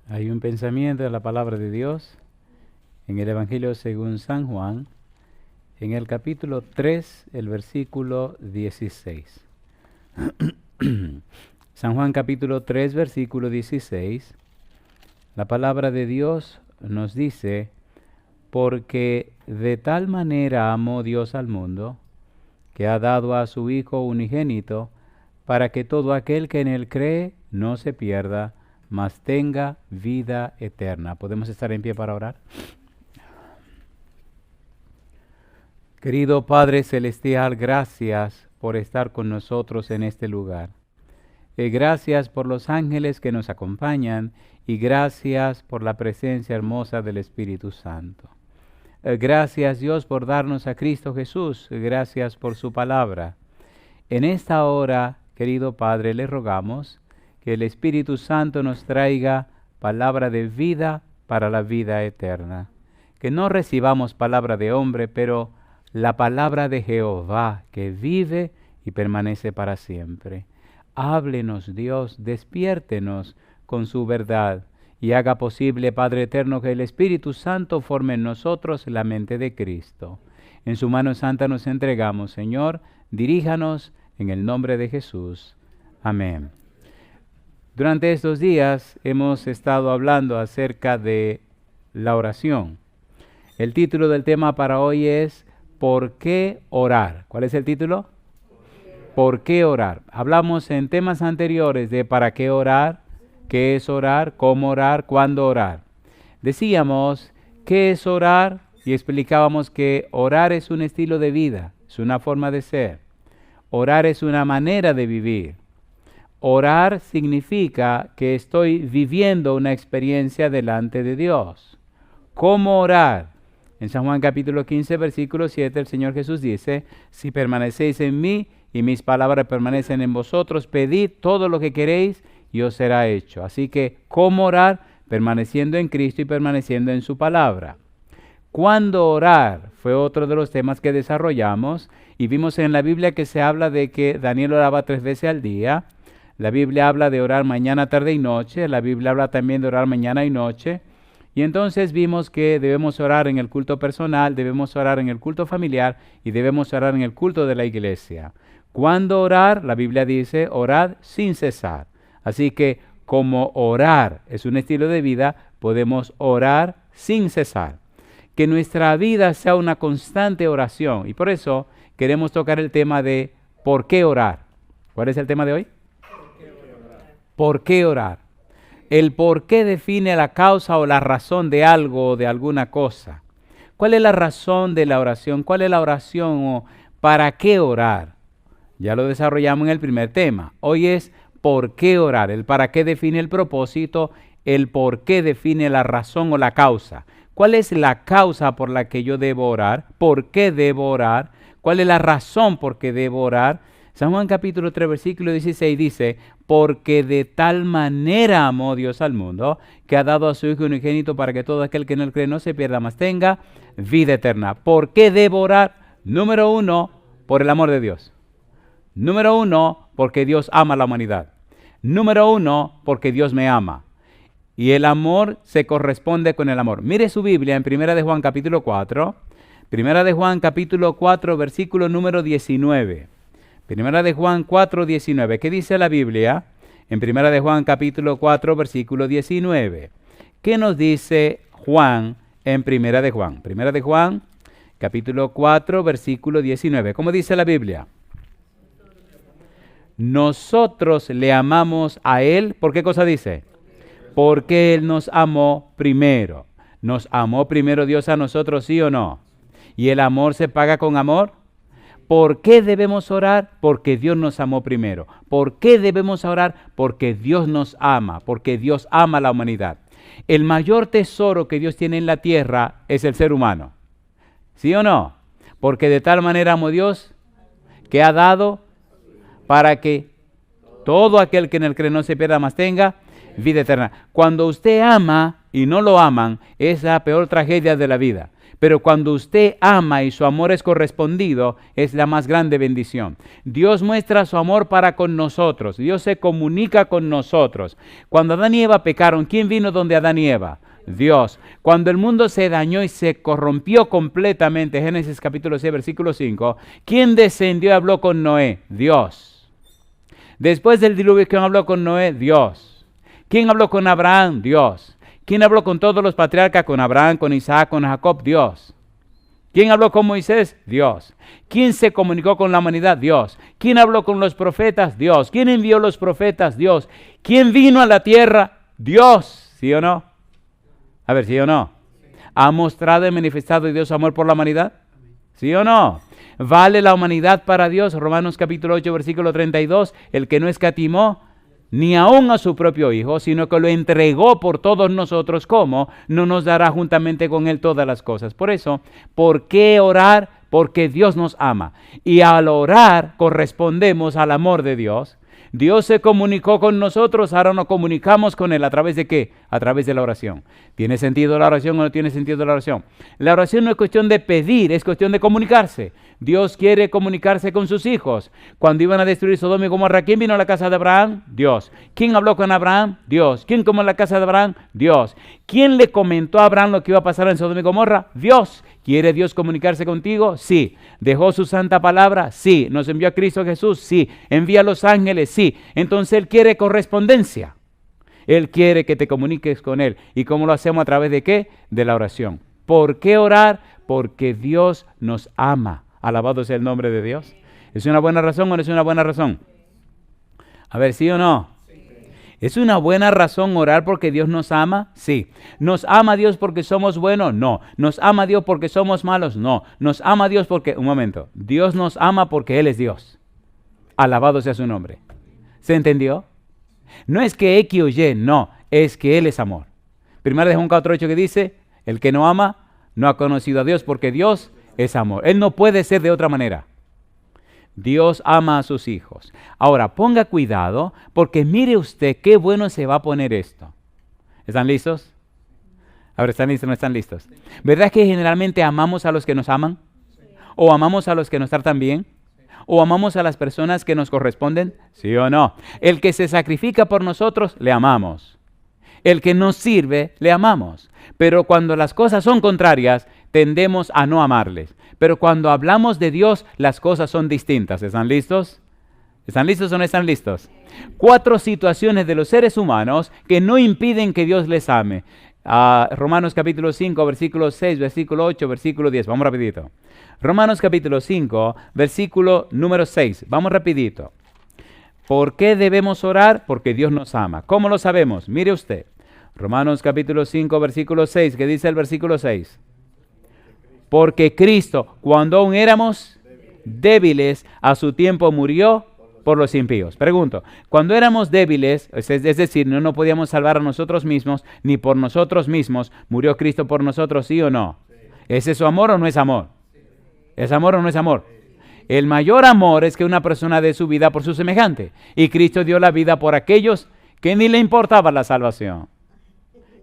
Hay un pensamiento de la palabra de Dios en el Evangelio según San Juan, en el capítulo 3, el versículo 16. San Juan capítulo 3, versículo 16. La palabra de Dios nos dice: porque de tal manera amó Dios al mundo, que ha dado a su Hijo unigénito, para que todo aquel que en él cree no se pierda, mas tenga vida eterna. ¿Podemos estar en pie para orar? Querido Padre Celestial, gracias por estar con nosotros en este lugar. Gracias por los ángeles que nos acompañan y gracias por la presencia hermosa del Espíritu Santo. Gracias, Dios, por darnos a Cristo Jesús. Gracias por su palabra. En esta hora, querido Padre, le rogamos que el Espíritu Santo nos traiga palabra de vida para la vida eterna. Que no recibamos palabra de hombre, pero la palabra de Jehová, que vive y permanece para siempre. Háblenos, Dios, despiértenos con su verdad y haga posible, Padre eterno, que el Espíritu Santo forme en nosotros la mente de Cristo. En su mano santa nos entregamos, Señor, diríjanos en el nombre de Jesús. Amén. Durante estos días hemos estado hablando acerca de la oración. El título del tema para hoy es ¿por qué orar? ¿Cuál es el título? ¿Por qué orar? Hablamos en temas anteriores de para qué orar, qué es orar, cómo orar, cuándo orar. Decíamos qué es orar y explicábamos que orar es un estilo de vida, es una forma de ser. Orar es una manera de vivir. Orar significa que estoy viviendo una experiencia delante de Dios. ¿Cómo orar? En San Juan capítulo 15, versículo 7, el Señor Jesús dice: si permanecéis en mí y mis palabras permanecen en vosotros, pedid todo lo que queréis y os será hecho. Así que, ¿cómo orar? Permaneciendo en Cristo y permaneciendo en su palabra. ¿Cuándo orar? Fue otro de los temas que desarrollamos y vimos en la Biblia que se habla de que Daniel oraba 3 veces al día. La Biblia habla de orar mañana, tarde y noche. La Biblia habla también de orar mañana y noche. Y entonces vimos que debemos orar en el culto personal, debemos orar en el culto familiar y debemos orar en el culto de la iglesia. ¿Cuándo orar? La Biblia dice: orad sin cesar. Así que como orar es un estilo de vida, podemos orar sin cesar. Que nuestra vida sea una constante oración. Y por eso queremos tocar el tema de ¿por qué orar? ¿Cuál es el tema de hoy? ¿Por qué orar? El por qué define la causa o la razón de algo o de alguna cosa. ¿Cuál es la razón de la oración? ¿Cuál es la oración o para qué orar? Ya lo desarrollamos en el primer tema. Hoy es ¿por qué orar? El para qué define el propósito, el por qué define la razón o la causa. ¿Cuál es la causa por la que yo debo orar? ¿Por qué debo orar? ¿Cuál es la razón por qué debo orar? San Juan capítulo 3, versículo 16 dice: porque de tal manera amó Dios al mundo, que ha dado a su Hijo unigénito para que todo aquel que en él cree no se pierda, mas tenga vida eterna. ¿Por qué debo orar? Número 1, por el amor de Dios. Número 1, porque Dios ama a la humanidad. Número 1, porque Dios me ama. Y el amor se corresponde con el amor. Mire su Biblia en 1 de Juan capítulo 4. 1 de Juan capítulo 4, versículo número 19. 1 de Juan 4, 19. ¿Qué dice la Biblia? En 1 de Juan capítulo 4, versículo 19. ¿Qué nos dice Juan en 1 de Juan? 1 de Juan capítulo 4, versículo 19. ¿Cómo dice la Biblia? Nosotros le amamos a Él. ¿Por qué cosa dice? Porque Él nos amó primero. ¿Nos amó primero Dios a nosotros, sí o no? ¿Y el amor se paga con amor? ¿Por qué debemos orar? Porque Dios nos amó primero. ¿Por qué debemos orar? Porque Dios nos ama, porque Dios ama a la humanidad. El mayor tesoro que Dios tiene en la tierra es el ser humano. ¿Sí o no? Porque de tal manera amó Dios que ha dado para que todo aquel que en él cree no se pierda, mas tenga vida eterna. Cuando usted ama y no lo aman, es la peor tragedia de la vida. Pero cuando usted ama y su amor es correspondido, es la más grande bendición. Dios muestra su amor para con nosotros. Dios se comunica con nosotros. Cuando Adán y Eva pecaron, ¿quién vino donde Adán y Eva? Dios. Cuando el mundo se dañó y se corrompió completamente, Génesis capítulo 6, versículo 5, ¿quién descendió y habló con Noé? Dios. Después del diluvio, ¿quién habló con Noé? Dios. ¿Quién habló con Abraham? Dios. ¿Quién habló con todos los patriarcas? Con Abraham, con Isaac, con Jacob, Dios. ¿Quién habló con Moisés? Dios. ¿Quién se comunicó con la humanidad? Dios. ¿Quién habló con los profetas? Dios. ¿Quién envió los profetas? Dios. ¿Quién vino a la tierra? Dios. ¿Sí o no? A ver, ¿sí o no? ¿Ha mostrado y manifestado Dios amor por la humanidad? ¿Sí o no? ¿Vale la humanidad para Dios? Romanos capítulo 8, versículo 32. El que no escatimó ni aun a su propio Hijo, sino que lo entregó por todos nosotros, ¿cómo? No nos dará juntamente con Él todas las cosas. Por eso, ¿por qué orar? Porque Dios nos ama. Y al orar correspondemos al amor de Dios. Dios se comunicó con nosotros, ahora nos comunicamos con Él. ¿A través de qué? A través de la oración. ¿Tiene sentido la oración o no tiene sentido la oración? La oración no es cuestión de pedir, es cuestión de comunicarse. Dios quiere comunicarse con sus hijos. Cuando iban a destruir Sodoma y Gomorra, ¿quién vino a la casa de Abraham? Dios. ¿Quién habló con Abraham? Dios. ¿Quién comió en la casa de Abraham? Dios. ¿Quién le comentó a Abraham lo que iba a pasar en Sodoma y Gomorra? Dios. ¿Quiere Dios comunicarse contigo? Sí. ¿Dejó su santa palabra? Sí. ¿Nos envió a Cristo Jesús? Sí. ¿Envía a los ángeles? Sí. Entonces Él quiere correspondencia. Él quiere que te comuniques con Él. ¿Y cómo lo hacemos? ¿A través de qué? De la oración. ¿Por qué orar? Porque Dios nos ama. Alabado sea el nombre de Dios. ¿Es una buena razón o no es una buena razón? A ver, ¿sí o no? ¿Es una buena razón orar porque Dios nos ama? Sí. ¿Nos ama Dios porque somos buenos? No. ¿Nos ama Dios porque somos malos? No. ¿Nos ama Dios porque... Un momento. Dios nos ama porque Él es Dios. Alabado sea su nombre. ¿Se entendió? No es que X o Y, no. Es que Él es amor. Primero de Juan 4:8 que dice, el que no ama no ha conocido a Dios porque Dios es amor. Él no puede ser de otra manera. Dios ama a sus hijos. Ahora, ponga cuidado porque mire usted qué bueno se va a poner esto. ¿Están listos? Ahora, ¿están listos o no están listos? ¿Verdad que generalmente amamos a los que nos aman? ¿O amamos a los que nos tratan bien? ¿O amamos a las personas que nos corresponden? ¿Sí o no? El que se sacrifica por nosotros, le amamos. El que nos sirve, le amamos. Pero cuando las cosas son contrarias, tendemos a no amarles. Pero cuando hablamos de Dios, las cosas son distintas. ¿Están listos? ¿Están listos o no están listos? 4 situaciones de los seres humanos que no impiden que Dios les ame. Romanos capítulo 5, versículo 6, versículo 8, versículo 10. Vamos rapidito. Romanos capítulo 5, versículo número 6. Vamos rapidito. ¿Por qué debemos orar? Porque Dios nos ama. ¿Cómo lo sabemos? Mire usted. Romanos capítulo 5, versículo 6. ¿Qué dice el versículo 6? Porque Cristo, cuando aún éramos débiles, a su tiempo murió por los impíos. Pregunto, cuando éramos débiles, es decir, no nos podíamos salvar a nosotros mismos, ni por nosotros mismos, ¿murió Cristo por nosotros, sí o no? ¿Es eso amor o no es amor? ¿Es amor o no es amor? El mayor amor es que una persona dé su vida por su semejante. Y Cristo dio la vida por aquellos que ni le importaba la salvación,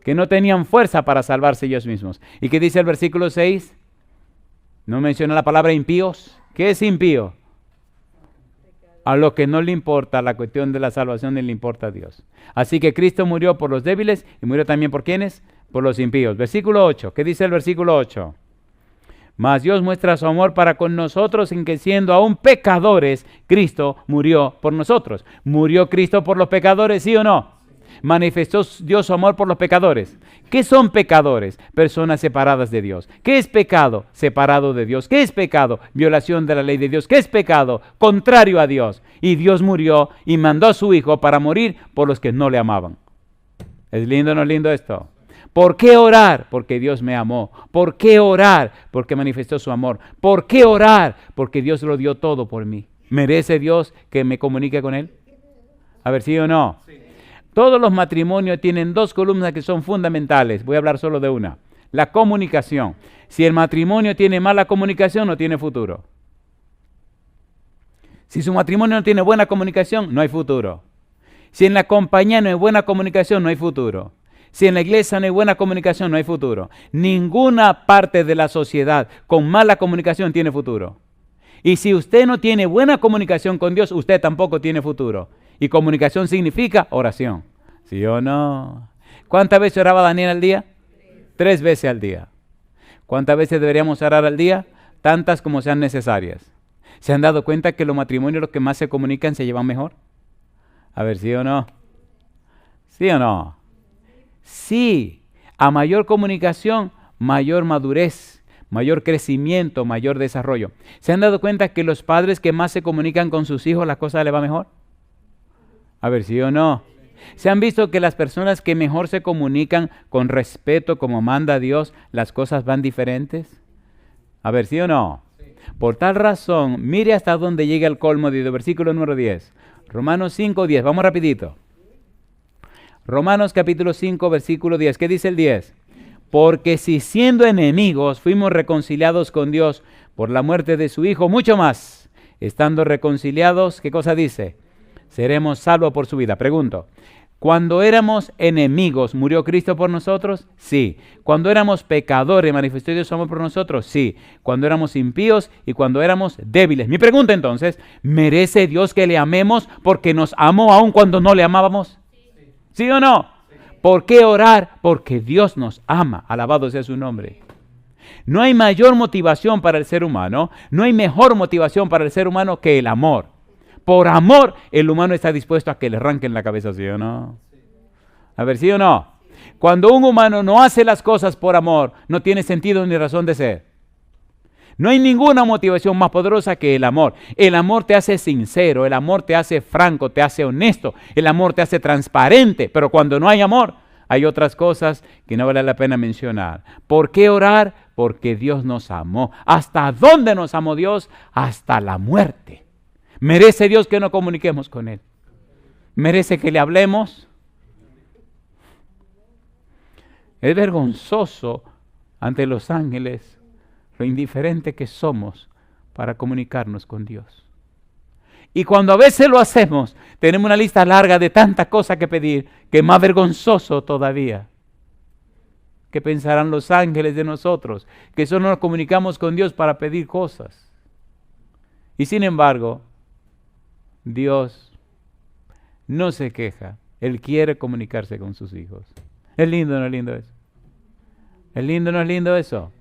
que no tenían fuerza para salvarse ellos mismos. ¿Y qué dice el versículo 6? ¿No menciona la palabra impíos? ¿Qué es impío? A lo que no le importa la cuestión de la salvación, ni le importa a Dios. Así que Cristo murió por los débiles y murió también por ¿quiénes? Por los impíos. Versículo 8. ¿Qué dice el versículo 8? Mas Dios muestra su amor para con nosotros en que siendo aún pecadores, Cristo murió por nosotros. ¿Murió Cristo por los pecadores, sí o no? ¿Manifestó Dios su amor por los pecadores? ¿Qué son pecadores? Personas separadas de Dios. ¿Qué es pecado? Separado de Dios. ¿Qué es pecado? Violación de la ley de Dios. ¿Qué es pecado? Contrario a Dios. Y Dios murió y mandó a su Hijo para morir por los que no le amaban. ¿Es lindo o no es lindo esto? ¿Por qué orar? Porque Dios me amó. ¿Por qué orar? Porque manifestó su amor. ¿Por qué orar? Porque Dios lo dio todo por mí. ¿Merece Dios que me comunique con Él? A ver, ¿sí o no? Sí. Todos los matrimonios tienen 2 columnas que son fundamentales. Voy a hablar solo de una. La comunicación. Si el matrimonio tiene mala comunicación, no tiene futuro. Si su matrimonio no tiene buena comunicación, no hay futuro. Si en la compañía no hay buena comunicación, no hay futuro. Si en la iglesia no hay buena comunicación, no hay futuro. Ninguna parte de la sociedad con mala comunicación tiene futuro. Y si usted no tiene buena comunicación con Dios, usted tampoco tiene futuro. Y comunicación significa oración. ¿Sí o no? ¿Cuántas veces oraba Daniel al día? 3 veces al día. ¿Cuántas veces deberíamos orar al día? Tantas como sean necesarias. ¿Se han dado cuenta que los matrimonios, los que más se comunican, se llevan mejor? A ver, ¿sí o no? ¿Sí o no? Sí. A mayor comunicación, mayor madurez, mayor crecimiento, mayor desarrollo. ¿Se han dado cuenta que los padres que más se comunican con sus hijos, las cosas les va mejor? A ver, ¿sí o no? ¿Se han visto que las personas que mejor se comunican con respeto, como manda Dios, las cosas van diferentes? A ver, ¿sí o no? Sí. Por tal razón, mire hasta dónde llega el colmo de versículo número 10. Romanos 5, 10. Vamos rapidito. Romanos capítulo 5, versículo 10. ¿Qué dice el 10? Porque si siendo enemigos fuimos reconciliados con Dios por la muerte de su Hijo, mucho más, estando reconciliados, ¿qué cosa dice? Seremos salvos por su vida. Pregunto, ¿cuando éramos enemigos, murió Cristo por nosotros? Sí. ¿Cuando éramos pecadores, manifestó Dios su amor por nosotros? Sí. ¿Cuando éramos impíos y cuando éramos débiles? Mi pregunta entonces, ¿merece Dios que le amemos porque nos amó aun cuando no le amábamos? ¿Sí o no? ¿Por qué orar? Porque Dios nos ama. Alabado sea su nombre. No hay mayor motivación para el ser humano, no hay mejor motivación para el ser humano que el amor. Por amor, el humano está dispuesto a que le arranquen la cabeza, ¿sí o no? A ver, ¿sí o no? Cuando un humano no hace las cosas por amor, no tiene sentido ni razón de ser. No hay ninguna motivación más poderosa que el amor. El amor te hace sincero, el amor te hace franco, te hace honesto, el amor te hace transparente. Pero cuando no hay amor, hay otras cosas que no vale la pena mencionar. ¿Por qué orar? Porque Dios nos amó. ¿Hasta dónde nos amó Dios? Hasta la muerte. ¿Merece Dios que no comuniquemos con Él? ¿Merece que le hablemos? Es vergonzoso ante los ángeles lo indiferente que somos para comunicarnos con Dios. Y cuando a veces lo hacemos, tenemos una lista larga de tantas cosas que pedir, que es más vergonzoso todavía. ¿Qué pensarán los ángeles de nosotros? Que solo nos comunicamos con Dios para pedir cosas. Y sin embargo, Dios no se queja. Él quiere comunicarse con sus hijos. ¿Es lindo o no es lindo eso? ¿Es lindo o no es lindo eso?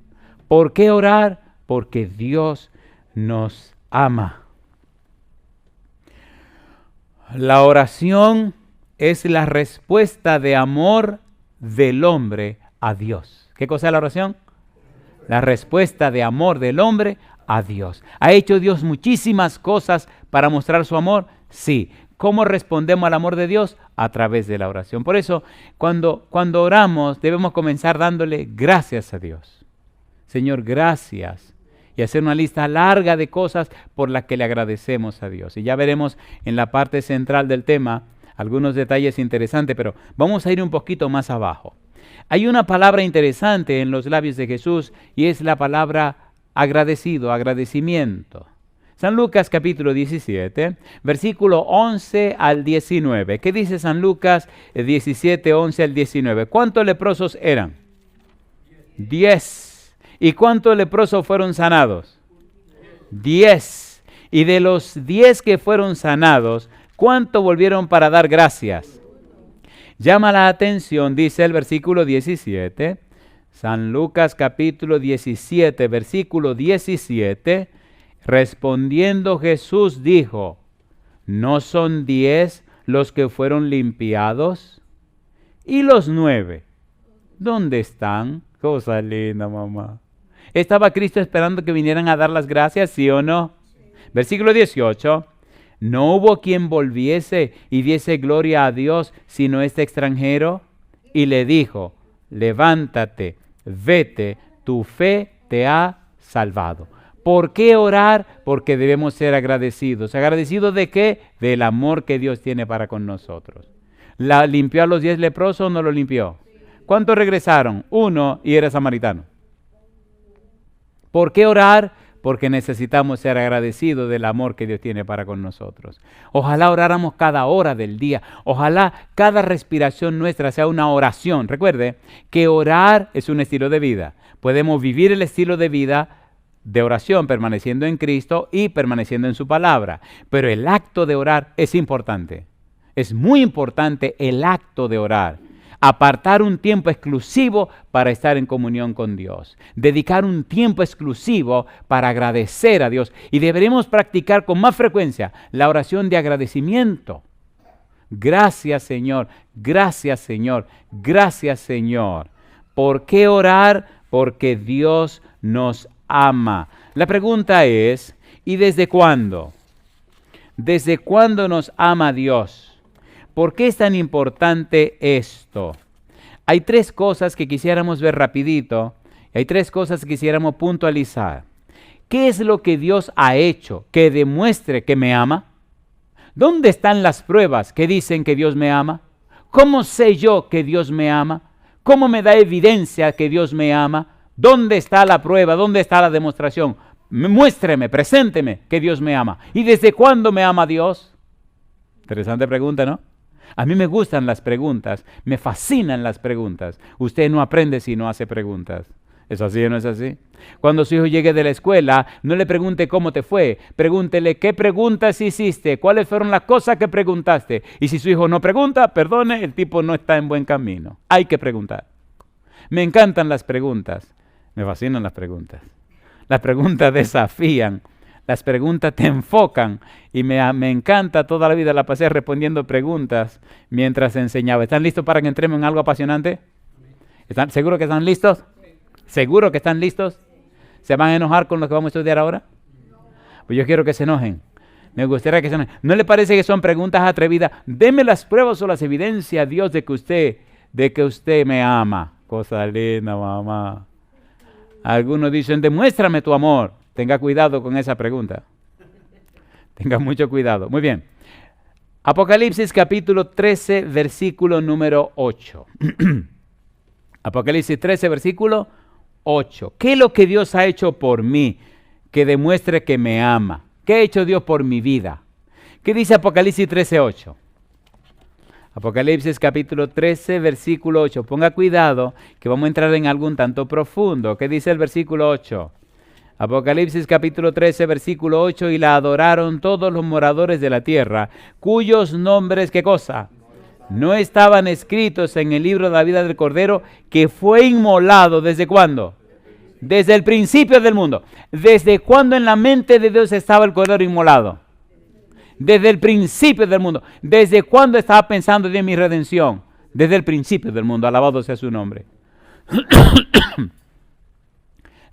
¿Por qué orar? Porque Dios nos ama. La oración es la respuesta de amor del hombre a Dios. ¿Qué cosa es la oración? La respuesta de amor del hombre a Dios. ¿Ha hecho Dios muchísimas cosas para mostrar su amor? Sí. ¿Cómo respondemos al amor de Dios? A través de la oración. Por eso, cuando oramos, debemos comenzar dándole gracias a Dios. Señor, gracias. Y hacer una lista larga de cosas por las que le agradecemos a Dios. Y ya veremos en la parte central del tema algunos detalles interesantes, pero vamos a ir un poquito más abajo. Hay una palabra interesante en los labios de Jesús y es la palabra agradecido, agradecimiento. San Lucas capítulo 17, versículo 11 al 19. ¿Qué dice San Lucas 17, 11 al 19? ¿Cuántos leprosos eran? 10. ¿Y cuántos leprosos fueron sanados? 10. Y de los 10 que fueron sanados, ¿cuántos volvieron para dar gracias? Llama la atención, dice el versículo 17, San Lucas capítulo 17, versículo 17, respondiendo Jesús dijo, ¿no son 10 los que fueron limpiados? ¿Y los 9? ¿Dónde están? Cosa linda, mamá. ¿Estaba Cristo esperando que vinieran a dar las gracias, sí o no? Sí. Versículo 18. ¿No hubo quien volviese y diese gloria a Dios sino este extranjero? Y le dijo, levántate, vete, tu fe te ha salvado. ¿Por qué orar? Porque debemos ser agradecidos. ¿Agradecidos de qué? Del amor que Dios tiene para con nosotros. ¿La limpió a los 10 leprosos o no lo limpió? ¿Cuántos regresaron? 1 y era samaritano. ¿Por qué orar? porque necesitamos ser agradecidos del amor que Dios tiene para con nosotros. Ojalá oráramos cada hora del día. Ojalá cada respiración nuestra sea una oración. Recuerde que orar es un estilo de vida. Podemos vivir el estilo de vida de oración permaneciendo en Cristo y permaneciendo en su palabra. Pero el acto de orar es importante. Es muy importante el acto de orar. Apartar un tiempo exclusivo para estar en comunión con Dios. Dedicar un tiempo exclusivo para agradecer a Dios. Y deberemos practicar con más frecuencia la oración de agradecimiento. Gracias, Señor. Gracias, Señor. Gracias, Señor. ¿Por qué orar? Porque Dios nos ama. La pregunta es, ¿y desde cuándo? ¿Desde cuándo nos ama Dios? ¿Por qué es tan importante esto? Hay tres cosas que quisiéramos ver rapidito. Hay tres cosas que quisiéramos puntualizar. ¿Qué es lo que Dios ha hecho que demuestre que me ama? ¿Dónde están las pruebas que dicen que Dios me ama? ¿Cómo sé yo que Dios me ama? ¿Cómo me da evidencia que Dios me ama? ¿Dónde está la prueba? ¿Dónde está la demostración? Muéstreme, presénteme que Dios me ama. ¿Y desde cuándo me ama Dios? Interesante pregunta, ¿no? A mí me gustan las preguntas, me fascinan las preguntas. Usted no aprende si no hace preguntas. ¿Es así o no es así? Cuando su hijo llegue de la escuela, no le pregunte cómo te fue. Pregúntele qué preguntas hiciste, cuáles fueron las cosas que preguntaste. Y si su hijo no pregunta, perdone, el tipo no está en buen camino. Hay que preguntar. Me encantan las preguntas. Me fascinan las preguntas. Las preguntas desafían. Las preguntas te enfocan y me encanta, toda la vida la pasé respondiendo preguntas mientras enseñaba. ¿Están listos para que entremos en algo apasionante? ¿Seguro que están listos? ¿Seguro que están listos? ¿Se van a enojar con lo que vamos a estudiar ahora? Pues yo quiero que se enojen. Me gustaría que se enojen. ¿No le parece que son preguntas atrevidas? Deme las pruebas o las evidencias, Dios, de que usted me ama. Cosa linda, mamá. Algunos dicen, demuéstrame tu amor. Tenga cuidado con esa pregunta. Tenga mucho cuidado. Muy bien. Apocalipsis capítulo 13, versículo número 8. Apocalipsis 13, versículo 8. ¿Qué es lo que Dios ha hecho por mí que demuestre que me ama? ¿Qué ha hecho Dios por mi vida? ¿Qué dice Apocalipsis 13, 8? Apocalipsis capítulo 13, versículo 8. Ponga cuidado que vamos a entrar en algo un tanto profundo. ¿Qué dice el versículo 8? Apocalipsis capítulo 13, versículo 8, y la adoraron todos los moradores de la tierra, cuyos nombres, ¿qué cosa? No estaban escritos en el libro de la vida del Cordero, que fue inmolado, ¿desde cuándo? Desde el principio del mundo. ¿Desde cuándo en la mente de Dios estaba el Cordero inmolado? Desde el principio del mundo. ¿Desde cuándo estaba pensando Dios en mi redención? Desde el principio del mundo, alabado sea su nombre.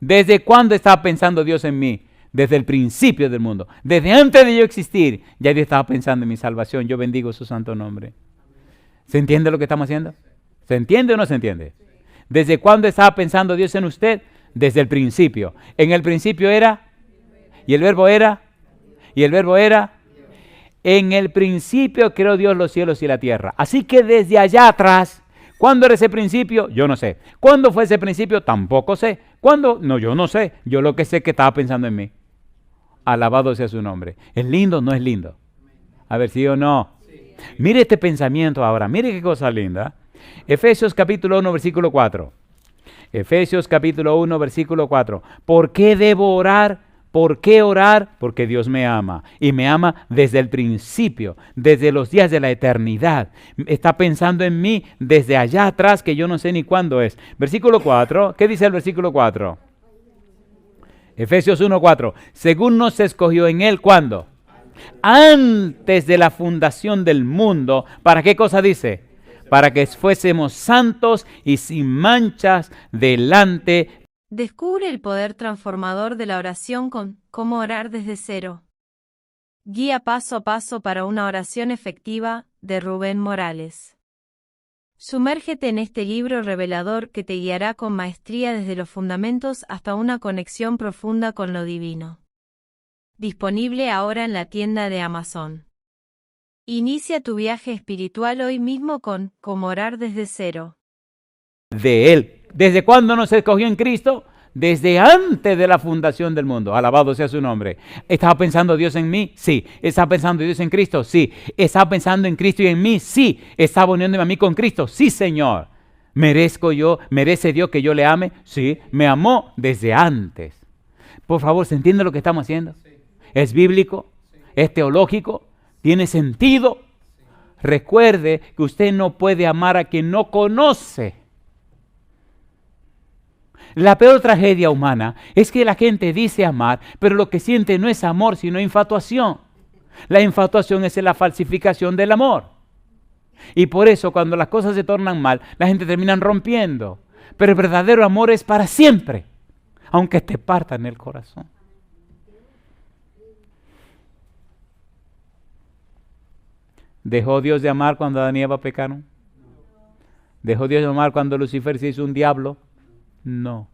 ¿Desde cuándo estaba pensando Dios en mí? Desde el principio del mundo. Desde antes de yo existir, ya Dios estaba pensando en mi salvación. Yo bendigo su santo nombre. ¿Se entiende lo que estamos haciendo? ¿Se entiende o no se entiende? ¿Desde cuándo estaba pensando Dios en usted? Desde el principio. En el principio era, y el verbo era, y el verbo era. En el principio creó Dios los cielos y la tierra. Así que desde allá atrás, ¿cuándo era ese principio? Yo no sé. ¿Cuándo fue ese principio? Tampoco sé. ¿Cuándo? No, yo no sé. Yo lo que sé es que estaba pensando en mí. Alabado sea su nombre. ¿Es lindo o no es lindo? A ver, ¿sí o no? Sí. Mire este pensamiento ahora. Mire qué cosa linda. Efesios capítulo 1, versículo 4. Efesios capítulo 1, versículo 4. ¿Por qué debo orar? ¿Por qué orar? Porque Dios me ama. Y me ama desde el principio, desde los días de la eternidad. Está pensando en mí desde allá atrás, que yo no sé ni cuándo es. Versículo 4. ¿Qué dice el versículo 4? Efesios 1, 4. Según nos escogió en Él, ¿cuándo? Antes de la fundación del mundo. ¿Para qué cosa dice? Para que fuésemos santos y sin manchas delante. Descubre el poder transformador de la oración con Cómo orar desde cero. Guía paso a paso para una oración efectiva, de Rubén Morales. Sumérgete en este libro revelador que te guiará con maestría desde los fundamentos hasta una conexión profunda con lo divino. Disponible ahora en la tienda de Amazon. Inicia tu viaje espiritual hoy mismo con Cómo orar desde cero. De Él. ¿Desde cuándo nos escogió en Cristo? desde antes de la fundación del mundo. Alabado sea su nombre. ¿Estaba pensando Dios en mí? Sí. ¿Estaba pensando Dios en Cristo? Sí. ¿Estaba pensando en Cristo y en mí? Sí. ¿Estaba uniéndome a mí con Cristo? Sí, Señor. ¿Merece Dios que yo le ame? Sí. Me amó desde antes. Por favor, ¿se entiende lo que estamos haciendo? ¿Es bíblico? ¿Es teológico? ¿Tiene sentido? Recuerde que usted no puede amar a quien no conoce. La peor tragedia humana es que la gente dice amar, pero lo que siente no es amor, sino infatuación. La infatuación es la falsificación del amor. Y por eso cuando las cosas se tornan mal, la gente termina rompiendo. Pero el verdadero amor es para siempre, aunque te parta en el corazón. ¿Dejó Dios de amar cuando Adán y Eva pecaron? ¿Dejó Dios de amar cuando Lucifer se hizo un diablo? No.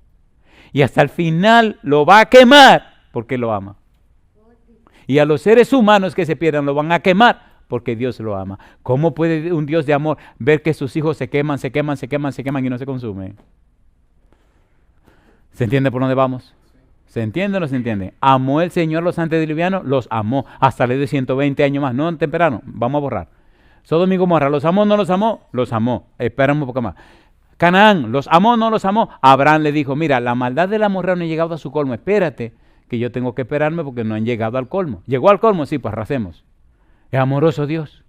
Y hasta el final lo va a quemar porque lo ama. Y a los seres humanos que se pierdan lo van a quemar porque Dios lo ama. ¿Cómo puede un Dios de amor ver que sus hijos se queman y no se consumen? ¿Se entiende por dónde vamos? ¿Se entiende o no se entiende? ¿Amó el Señor los antediluvianos? Los amó. Hasta le dio 120 años más. No temperaron. Vamos a borrar. Sodoma y Gomorra, ¿los amó o no los amó? Los amó. Espérame un poco más. Canaán, ¿los amó o no los amó? Abraham le dijo, mira, la maldad del amorreo no ha llegado a su colmo. Espérate, que yo tengo que esperarme porque no han llegado al colmo. ¿Llegó al colmo? Sí, pues arrasemos. Es amoroso Dios.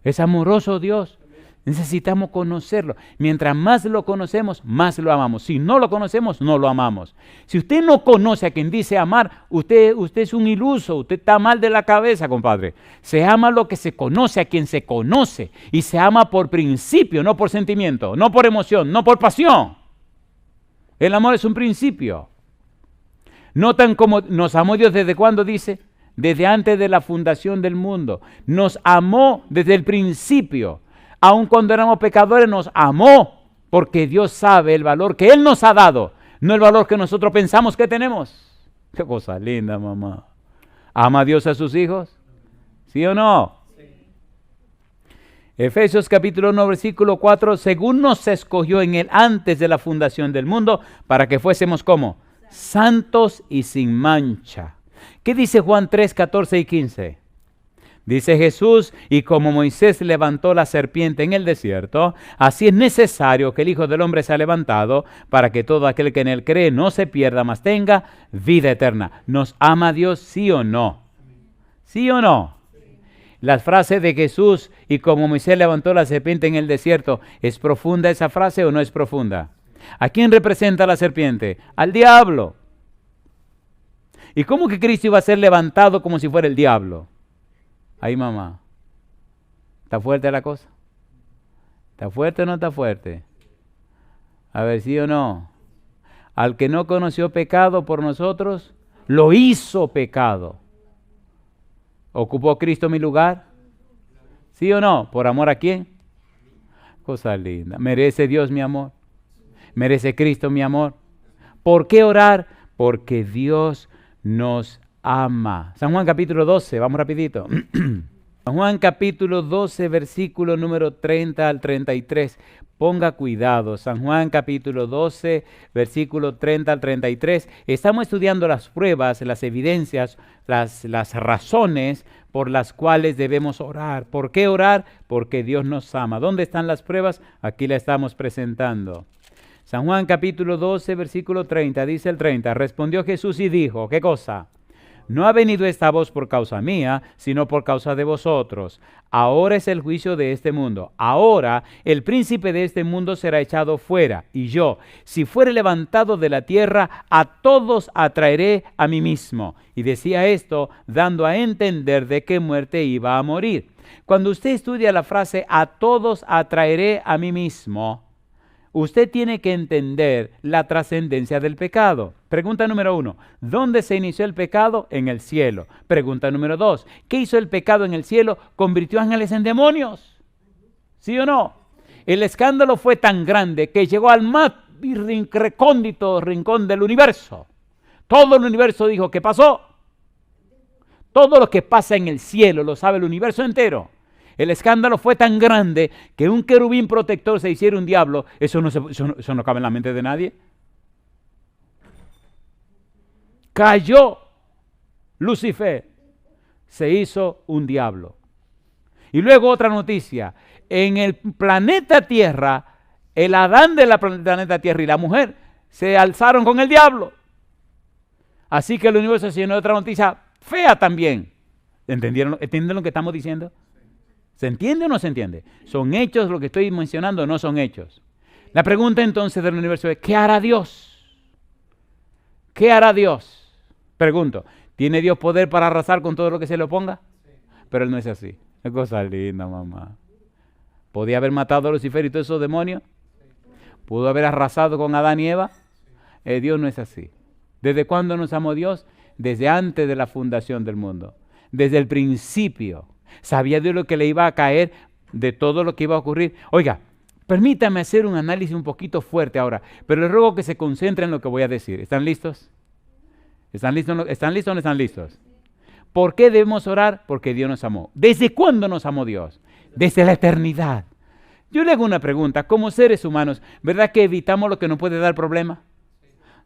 Es amoroso Dios. Necesitamos conocerlo. Mientras más lo conocemos, más lo amamos. Si no lo conocemos, no lo amamos. Si usted no conoce a quien dice amar, usted es un iluso, usted está mal de la cabeza, compadre. Se ama lo que se conoce, a quien se conoce. Y se ama por principio, no por sentimiento, no por emoción, no por pasión. El amor es un principio. Notan cómo nos amó Dios desde cuándo dice, desde antes de la fundación del mundo. Nos amó desde el principio. Aun cuando éramos pecadores nos amó, porque Dios sabe el valor que Él nos ha dado, no el valor que nosotros pensamos que tenemos. Qué cosa linda, mamá. ¿Ama Dios a sus hijos? ¿Sí o no? Sí. Efesios capítulo 1, versículo 4, según nos escogió en Él antes de la fundación del mundo, para que fuésemos como santos y sin mancha. ¿Qué dice Juan 3, 14 y 15? Dice Jesús, y como Moisés levantó la serpiente en el desierto, así es necesario que el Hijo del Hombre sea levantado para que todo aquel que en él cree no se pierda, mas tenga vida eterna. ¿Nos ama Dios, sí o no? ¿Sí o no? La frase de Jesús, y como Moisés levantó la serpiente en el desierto, ¿es profunda esa frase o no es profunda? ¿A quién representa la serpiente? Al diablo. ¿Y cómo que Cristo iba a ser levantado como si fuera el diablo? Ay, mamá, ¿está fuerte la cosa? ¿Está fuerte o no está fuerte? A ver, ¿sí o no? Al que no conoció pecado por nosotros, lo hizo pecado. ¿Ocupó Cristo mi lugar? ¿Sí o no? ¿Por amor a quién? Cosa linda. ¿Merece Dios mi amor? ¿Merece Cristo mi amor? ¿Por qué orar? Porque Dios nos ama. San Juan capítulo 12, vamos rapidito. San Juan capítulo 12, versículo número 30 al 33. Ponga cuidado. San Juan capítulo 12, versículo 30 al 33. Estamos estudiando las pruebas, las evidencias, las razones por las cuales debemos orar. ¿Por qué orar? Porque Dios nos ama. ¿Dónde están las pruebas? Aquí la estamos presentando. San Juan capítulo 12, versículo 30, dice el 30. Respondió Jesús y dijo, ¿qué cosa? No ha venido esta voz por causa mía, sino por causa de vosotros. Ahora es el juicio de este mundo. Ahora el príncipe de este mundo será echado fuera. Y yo, si fuere levantado de la tierra, a todos atraeré a mí mismo. Y decía esto, dando a entender de qué muerte iba a morir. Cuando usted estudia la frase, a todos atraeré a mí mismo, usted tiene que entender la trascendencia del pecado. Pregunta número 1. ¿Dónde se inició el pecado? En el cielo. Pregunta número 2. ¿Qué hizo el pecado en el cielo? ¿Convirtió ángeles en demonios? ¿Sí o no? El escándalo fue tan grande que llegó al más recóndito rincón del universo. Todo el universo dijo, ¿qué pasó? Todo lo que pasa en el cielo lo sabe el universo entero. El escándalo fue tan grande que un querubín protector se hiciera un diablo. Eso no cabe en la mente de nadie. cayó Lucifer, se hizo un diablo. Y luego otra noticia, en el planeta Tierra, el Adán del planeta Tierra y la mujer se alzaron con el diablo. Así que el universo se llenó de otra noticia fea también. ¿Entendieron lo que estamos diciendo? ¿Se entiende o no se entiende? ¿Son hechos lo que estoy mencionando o no son hechos? La pregunta entonces del universo es, ¿qué hará Dios? ¿Qué hará Dios? Pregunto, ¿tiene Dios poder para arrasar con todo lo que se le oponga? Pero Él no es así. Es cosa linda, mamá. ¿Podía haber matado a Lucifer y todos esos demonios? ¿Pudo haber arrasado con Adán y Eva? Dios no es así. ¿Desde cuándo nos amó Dios? Desde antes de la fundación del mundo. Desde el principio. Sabía Dios lo que le iba a caer, de todo lo que iba a ocurrir. Oiga, permítame hacer un análisis un poquito fuerte ahora, pero les ruego que se concentren en lo que voy a decir. ¿Están listos? ¿Están listos o no están listos? ¿Por qué debemos orar? Porque Dios nos amó. ¿Desde cuándo nos amó Dios? Desde la eternidad. Yo le hago una pregunta. Como seres humanos, ¿verdad que evitamos lo que nos puede dar problema?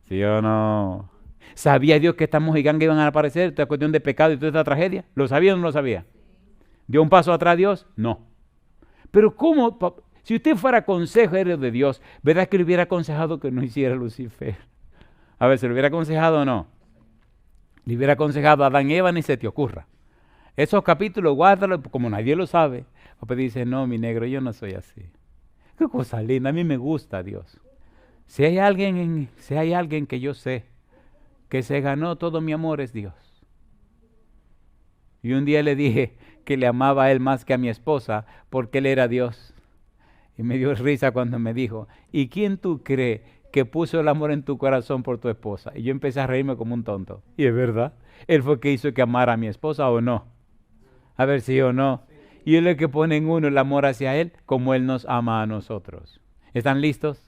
¿Sí o no? ¿Sabía Dios que estas mojigangas iban a aparecer? Esta cuestión de pecado y toda esta tragedia. ¿Lo sabía o no lo sabía? ¿Dio un paso atrás Dios? No. Pero ¿cómo? Si usted fuera consejero de Dios, ¿verdad que le hubiera aconsejado que no hiciera Lucifer? A ver, ¿se lo hubiera aconsejado o no? Le hubiera aconsejado a Adán y Eva, ni se te ocurra. Esos capítulos, guárdalo, como nadie lo sabe. Papá dice, no, mi negro, yo no soy así. Qué cosa linda, a mí me gusta Dios. Si hay alguien que yo sé que se ganó todo mi amor, es Dios. Y un día le dije que le amaba a él más que a mi esposa, porque él era Dios. Y me dio risa cuando me dijo, ¿y quién tú crees que puso el amor en tu corazón por tu esposa? Y yo empecé a reírme como un tonto. Y es verdad, él fue el que hizo que amara a mi esposa o no. A ver si o no. Y él es el que pone en uno el amor hacia él, como él nos ama a nosotros. ¿Están listos?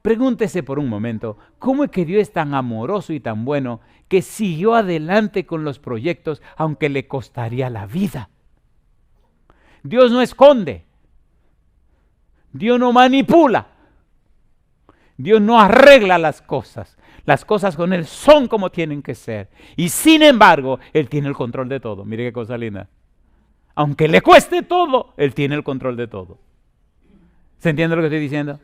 Pregúntese por un momento, ¿cómo es que Dios es tan amoroso y tan bueno que siguió adelante con los proyectos aunque le costaría la vida? Dios no esconde. Dios no manipula. Dios no arregla las cosas. Las cosas con Él son como tienen que ser. Y sin embargo, Él tiene el control de todo. Mire qué cosa linda. Aunque le cueste todo, Él tiene el control de todo. ¿Se entiende lo que estoy diciendo?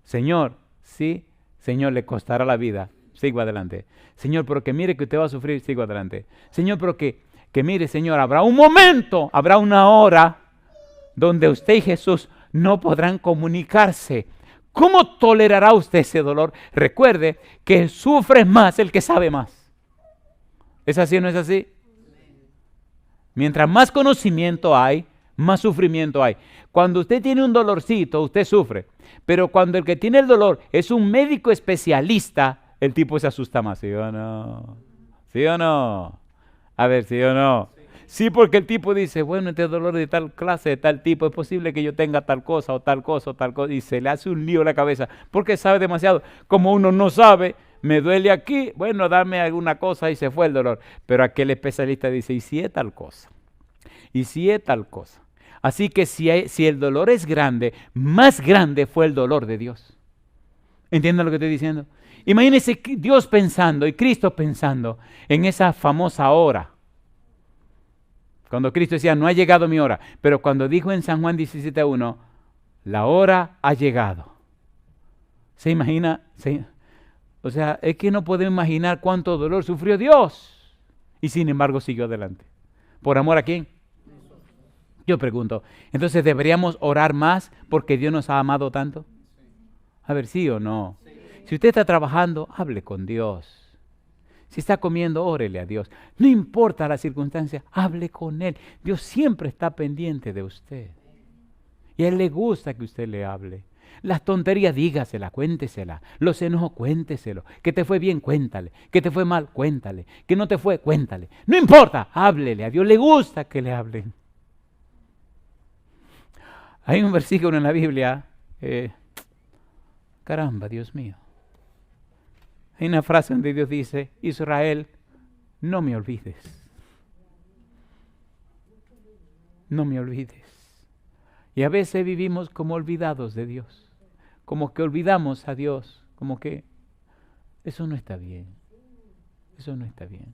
Señor, sí, Señor, le costará la vida. Sigo adelante. Señor, pero que mire que usted va a sufrir, sigo adelante. Señor, pero que mire, Señor, habrá un momento, habrá una hora donde usted y Jesús no podrán comunicarse. ¿Cómo tolerará usted ese dolor? Recuerde que sufre más el que sabe más. ¿Es así o no es así? Mientras más conocimiento hay, más sufrimiento hay. Cuando usted tiene un dolorcito, usted sufre. Pero cuando el que tiene el dolor es un médico especialista, el tipo se asusta más. ¿Sí o no? ¿Sí o no? A ver, ¿sí o no? Sí, porque el tipo dice, bueno, este dolor de tal clase, de tal tipo, es posible que yo tenga tal cosa o tal cosa o tal cosa. Y se le hace un lío a la cabeza porque sabe demasiado. Como uno no sabe, me duele aquí, bueno, dame alguna cosa y se fue el dolor. Pero aquel especialista dice, ¿y si es tal cosa? ¿Y si es tal cosa? Así que si el dolor es grande, más grande fue el dolor de Dios. ¿Entienden lo que estoy diciendo? Imagínense Dios pensando y Cristo pensando en esa famosa hora. Cuando Cristo decía, no ha llegado mi hora. Pero cuando dijo en San Juan 17:1, la hora ha llegado. ¿Se imagina? O sea, es que no podemos imaginar cuánto dolor sufrió Dios. Y sin embargo siguió adelante. ¿Por amor a quién? Yo pregunto, ¿entonces deberíamos orar más porque Dios nos ha amado tanto? A ver, ¿sí o no? Si usted está trabajando, hable con Dios. Si está comiendo, órele a Dios. No importa la circunstancia, hable con Él. Dios siempre está pendiente de usted. Y a Él le gusta que usted le hable. Las tonterías, dígasela, cuéntesela. Los enojos, cuénteselo. Que te fue bien, cuéntale. Que te fue mal, cuéntale. Que no te fue, cuéntale. No importa, háblele. A Dios le gusta que le hablen. Hay un versículo en la Biblia. Caramba, Dios mío. Hay una frase donde Dios dice, Israel, no me olvides. No me olvides. Y a veces vivimos como olvidados de Dios. Como que olvidamos a Dios. Como que Eso no está bien. Eso no está bien.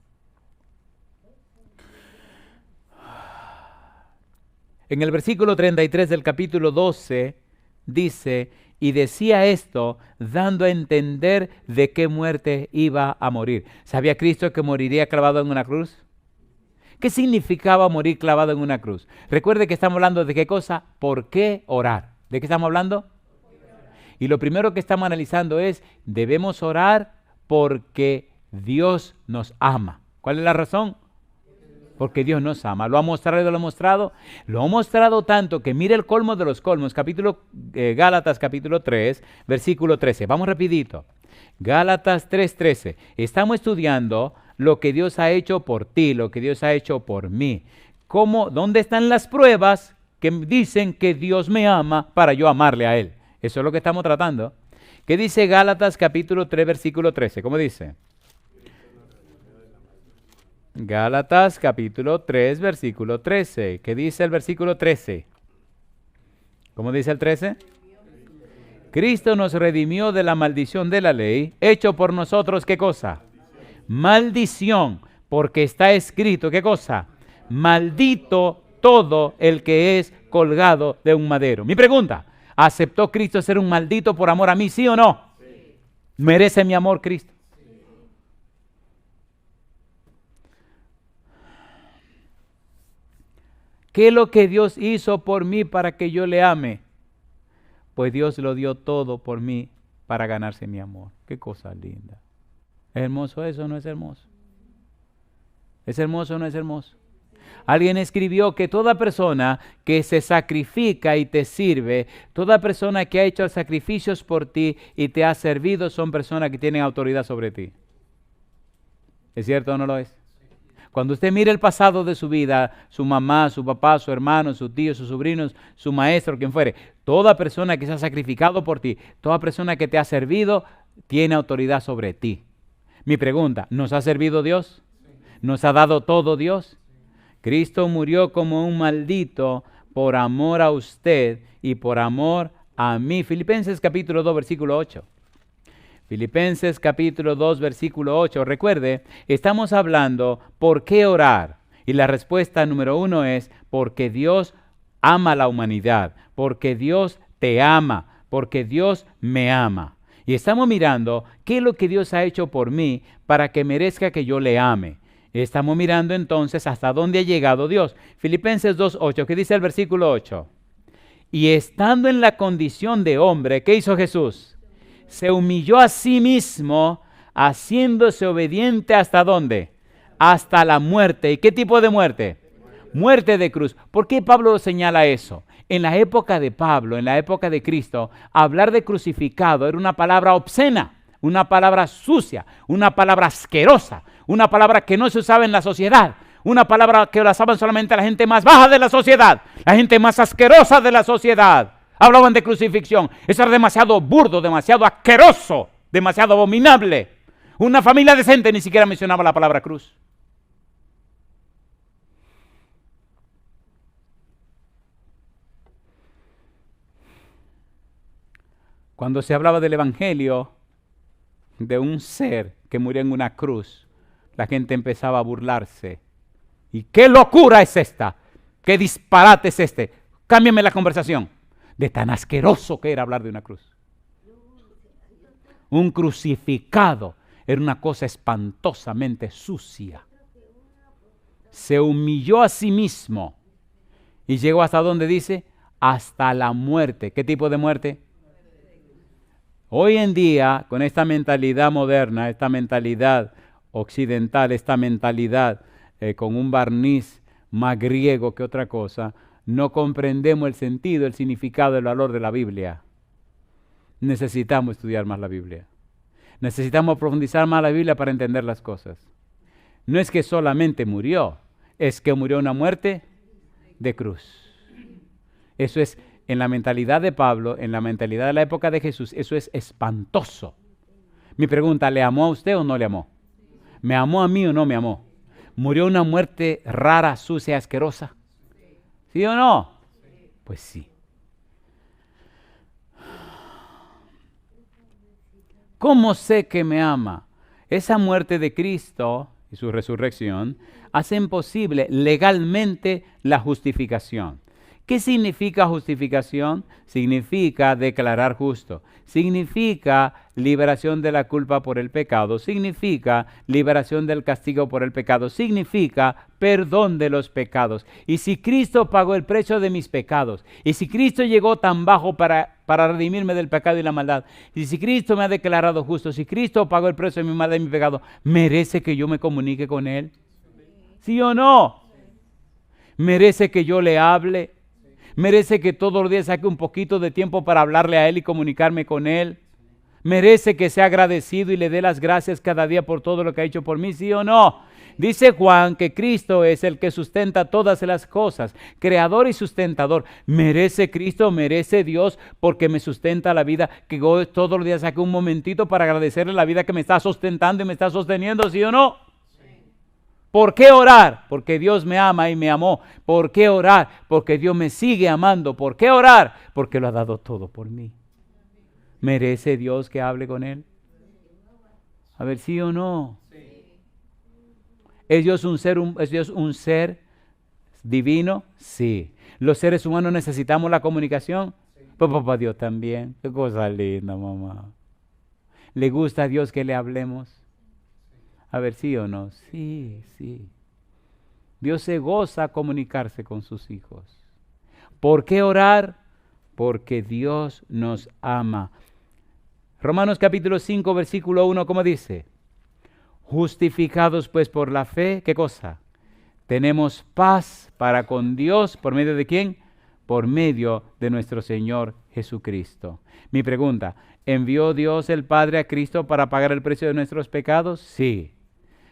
En el versículo 33 del capítulo 12 dice, y decía esto dando a entender de qué muerte iba a morir. ¿Sabía Cristo que moriría clavado en una cruz? ¿Qué significaba morir clavado en una cruz? Recuerde que estamos hablando de qué cosa, ¿por qué orar? ¿De qué estamos hablando? Y lo primero que estamos analizando es, debemos orar porque Dios nos ama. ¿Cuál es la razón? Porque Dios nos ama. ¿Lo ha mostrado y lo ha mostrado? Lo ha mostrado tanto que mire el colmo de los colmos, Gálatas capítulo 3, versículo 13. Vamos rapidito. Gálatas 3:13. Estamos estudiando lo que Dios ha hecho por ti, lo que Dios ha hecho por mí. ¿Dónde están las pruebas que dicen que Dios me ama para yo amarle a Él? Eso es lo que estamos tratando. ¿Qué dice Gálatas capítulo 3, versículo 13? ¿Cómo dice? Gálatas capítulo 3, versículo 13. ¿Qué dice el versículo 13? ¿Cómo dice el 13? Cristo nos redimió de la maldición de la ley, hecho por nosotros, ¿qué cosa? Maldición, porque está escrito, ¿qué cosa? Maldito todo el que es colgado de un madero. Mi pregunta, ¿aceptó Cristo ser un maldito por amor a mí, sí o no? Sí. ¿Merece mi amor Cristo? ¿Qué es lo que Dios hizo por mí para que yo le ame? Pues Dios lo dio todo por mí para ganarse mi amor. Qué cosa linda. ¿Es hermoso eso o no es hermoso? ¿Es hermoso o no es hermoso? Alguien escribió que toda persona que se sacrifica y te sirve, toda persona que ha hecho sacrificios por ti y te ha servido, son personas que tienen autoridad sobre ti. ¿Es cierto o no lo es? Cuando usted mire el pasado de su vida, su mamá, su papá, su hermano, su tío, sus sobrinos, su maestro, quien fuere, toda persona que se ha sacrificado por ti, toda persona que te ha servido, tiene autoridad sobre ti. Mi pregunta, ¿nos ha servido Dios? ¿Nos ha dado todo Dios? Cristo murió como un maldito por amor a usted y por amor a mí. Filipenses capítulo 2, versículo 8. Filipenses capítulo 2, versículo 8. Recuerde, estamos hablando por qué orar. Y la respuesta número 1 es porque Dios ama a la humanidad, porque Dios te ama, porque Dios me ama. Y estamos mirando qué es lo que Dios ha hecho por mí para que merezca que yo le ame. Estamos mirando entonces hasta dónde ha llegado Dios. Filipenses 2, 8, ¿qué dice el versículo 8? Y estando en la condición de hombre, ¿qué hizo Jesús? Se humilló a sí mismo, haciéndose obediente ¿hasta dónde? Hasta la muerte. ¿Y qué tipo de muerte? Muerte de cruz. ¿Por qué Pablo señala eso? En la época de Pablo, en la época de Cristo, hablar de crucificado era una palabra obscena, una palabra sucia, una palabra asquerosa, una palabra que no se usaba en la sociedad, una palabra que la usaban solamente la gente más baja de la sociedad, la gente más asquerosa de la sociedad. Hablaban de crucifixión. Eso era demasiado burdo, demasiado asqueroso, demasiado abominable. Una familia decente ni siquiera mencionaba la palabra cruz. Cuando se hablaba del evangelio de un ser que murió en una cruz, la gente empezaba a burlarse. ¿Y qué locura es esta? ¿Qué disparate es este? Cámbiame la conversación. De tan asqueroso que era hablar de una cruz. Un crucificado era una cosa espantosamente sucia. Se humilló a sí mismo y llegó hasta donde dice, hasta la muerte. ¿Qué tipo de muerte? Hoy en día, con esta mentalidad moderna, esta mentalidad occidental, esta mentalidad con un barniz más griego que otra cosa, no comprendemos el sentido, el significado, el valor de la Biblia. Necesitamos estudiar más la Biblia. Necesitamos profundizar más la Biblia para entender las cosas. No es que solamente murió, es que murió una muerte de cruz. Eso es, en la mentalidad de Pablo, en la mentalidad de la época de Jesús, eso es espantoso. Mi pregunta, ¿le amó a usted o no le amó? ¿Me amó a mí o no me amó? ¿Murió una muerte rara, sucia, asquerosa? ¿Sí o no? Pues sí. ¿Cómo sé que me ama? Esa muerte de Cristo y su resurrección hacen posible legalmente la justificación. ¿Qué significa justificación? Significa declarar justo. Significa liberación de la culpa por el pecado. Significa liberación del castigo por el pecado. Significa perdón de los pecados. Y si Cristo pagó el precio de mis pecados, y si Cristo llegó tan bajo para redimirme del pecado y la maldad, y si Cristo me ha declarado justo, si Cristo pagó el precio de mi maldad y mi pecado, ¿merece que yo me comunique con Él? ¿Sí o no? ¿Merece que yo le hable? ¿Merece que todos los días saque un poquito de tiempo para hablarle a Él y comunicarme con Él? ¿Merece que sea agradecido y le dé las gracias cada día por todo lo que ha hecho por mí? ¿Sí o no? Dice Juan que Cristo es el que sustenta todas las cosas, creador y sustentador. ¿Merece Cristo, merece Dios porque me sustenta la vida? Que yo todos los días saque un momentito para agradecerle la vida que me está sustentando y me está sosteniendo, ¿sí o no? ¿Por qué orar? Porque Dios me ama y me amó. ¿Por qué orar? Porque Dios me sigue amando. ¿Por qué orar? Porque lo ha dado todo por mí. ¿Merece Dios que hable con Él? A ver, ¿sí o no? ¿Es Dios un ser divino? Sí. ¿Los seres humanos necesitamos la comunicación? Pues papá Dios también. Qué cosa linda, mamá. ¿Le gusta a Dios que le hablemos? A ver, ¿sí o no? Sí, sí. Dios se goza a comunicarse con sus hijos. ¿Por qué orar? Porque Dios nos ama. Romanos capítulo 5, versículo 1, ¿cómo dice? Justificados pues por la fe, ¿qué cosa? Tenemos paz para con Dios, ¿por medio de quién? Por medio de nuestro Señor Jesucristo. Mi pregunta, ¿envió Dios el Padre a Cristo para pagar el precio de nuestros pecados? Sí.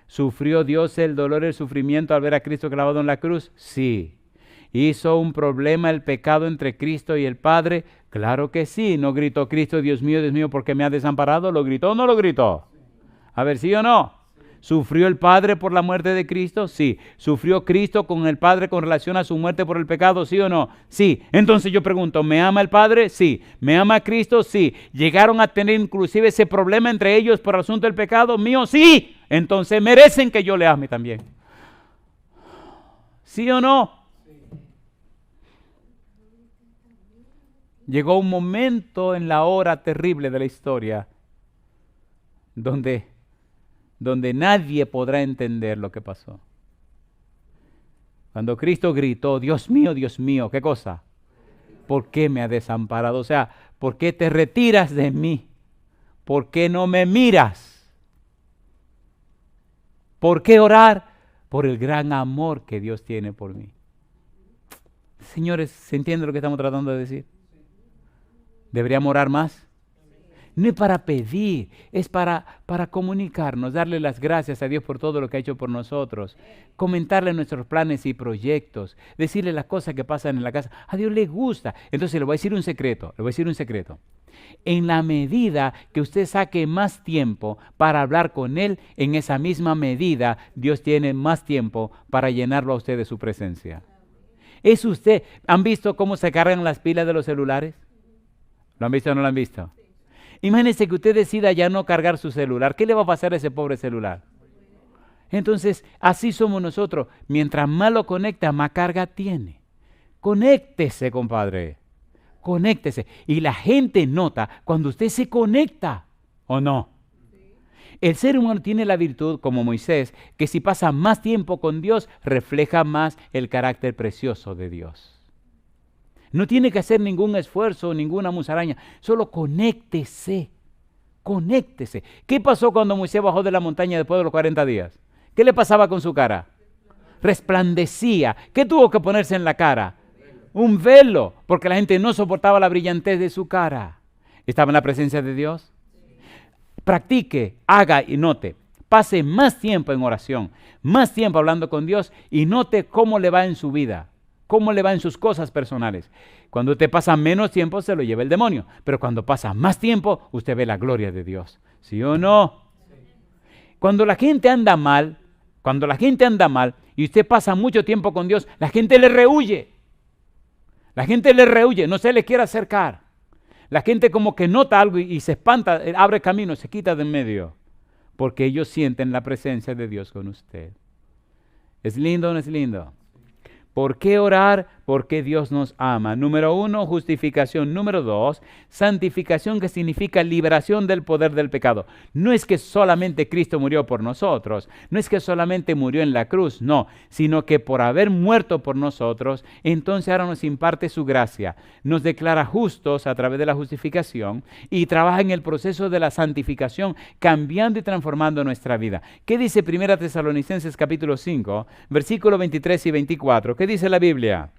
¿Sufrió Dios el dolor y el sufrimiento al ver a Cristo clavado en la cruz? Sí. ¿Hizo un problema el pecado entre Cristo y el Padre? Claro que sí. ¿No gritó Cristo, Dios mío, ¿por qué me ha desamparado? ¿Lo gritó o no lo gritó? A ver, ¿sí o no? ¿Sufrió el Padre por la muerte de Cristo? Sí. ¿Sufrió Cristo con el Padre con relación a su muerte por el pecado? ¿Sí o no? Sí. Entonces yo pregunto, ¿me ama el Padre? Sí. ¿Me ama Cristo? Sí. ¿Llegaron a tener inclusive ese problema entre ellos por asunto del pecado mío? Sí. Entonces merecen que yo le ame también. ¿Sí o no? Llegó un momento en la hora terrible de la historia donde nadie podrá entender lo que pasó. Cuando Cristo gritó, Dios mío, ¿qué cosa? ¿Por qué me ha desamparado? O sea, ¿por qué te retiras de mí? ¿Por qué no me miras? ¿Por qué orar? Por el gran amor que Dios tiene por mí. Señores, ¿se entiende lo que estamos tratando de decir? ¿Deberíamos orar más? No es para pedir, es para comunicarnos, darle las gracias a Dios por todo lo que ha hecho por nosotros, comentarle nuestros planes y proyectos, decirle las cosas que pasan en la casa. A Dios le gusta. Entonces le voy a decir un secreto, En la medida que usted saque más tiempo para hablar con Él, en esa misma medida Dios tiene más tiempo para llenarlo a usted de su presencia. ¿Es usted? ¿Han visto cómo se cargan las pilas de los celulares? ¿Lo han visto o no lo han visto? Imagínese que usted decida ya no cargar su celular. ¿Qué le va a pasar a ese pobre celular? Entonces, así somos nosotros. Mientras más lo conecta, más carga tiene. Conéctese, compadre. Conéctese. Y la gente nota cuando usted se conecta, ¿o no? El ser humano tiene la virtud, como Moisés, que si pasa más tiempo con Dios, refleja más el carácter precioso de Dios. No tiene que hacer ningún esfuerzo, ninguna musaraña. Solo conéctese. Conéctese. ¿Qué pasó cuando Moisés bajó de la montaña después de los 40 días? ¿Qué le pasaba con su cara? Resplandecía. ¿Qué tuvo que ponerse en la cara? Un velo, porque la gente no soportaba la brillantez de su cara. ¿Estaba en la presencia de Dios? Practique, haga y note. Pase más tiempo en oración, más tiempo hablando con Dios y note cómo le va en su vida. ¿Cómo le va en sus cosas personales? Cuando usted pasa menos tiempo, se lo lleva el demonio. Pero cuando pasa más tiempo, usted ve la gloria de Dios. ¿Sí o no? Cuando la gente anda mal y usted pasa mucho tiempo con Dios, la gente le rehuye. No se le quiere acercar. La gente como que nota algo y se espanta, abre camino, se quita de en medio, porque ellos sienten la presencia de Dios con usted. ¿Es lindo o no es lindo? ¿Por qué orar? Porque Dios nos ama. Número 1, justificación. Número 2, santificación, que significa liberación del poder del pecado. No es que solamente Cristo murió por nosotros, no es que solamente murió en la cruz, no, sino que por haber muerto por nosotros, entonces ahora nos imparte su gracia, nos declara justos a través de la justificación y trabaja en el proceso de la santificación, cambiando y transformando nuestra vida. ¿Qué dice 1 Tesalonicenses capítulo 5, versículos 23 y 24? ¿Qué dice la Biblia?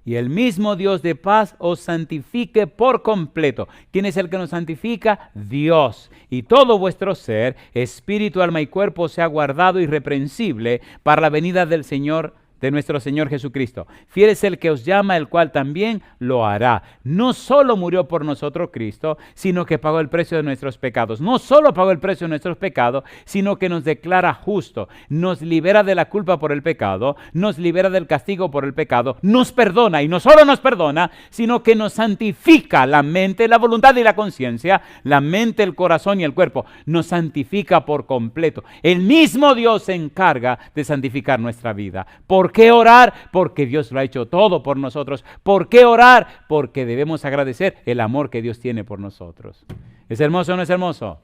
Y el mismo Dios de paz os santifique por completo. ¿Quién es el que nos santifica? Dios. Y todo vuestro ser, espíritu, alma y cuerpo, sea guardado irreprensible para la venida del Señor, de nuestro Señor Jesucristo. Fiel es el que os llama, el cual también lo hará. No solo murió por nosotros Cristo, sino que pagó el precio de nuestros pecados. No solo pagó el precio de nuestros pecados, sino que nos declara justo, nos libera de la culpa por el pecado, nos libera del castigo por el pecado, nos perdona, y no solo nos perdona, sino que nos santifica la mente, la voluntad y la conciencia, la mente, el corazón y el cuerpo. Nos santifica por completo. El mismo Dios se encarga de santificar nuestra vida. ¿Por qué orar? Porque Dios lo ha hecho todo por nosotros. ¿Por qué orar? Porque debemos agradecer el amor que Dios tiene por nosotros. ¿Es hermoso o no es hermoso?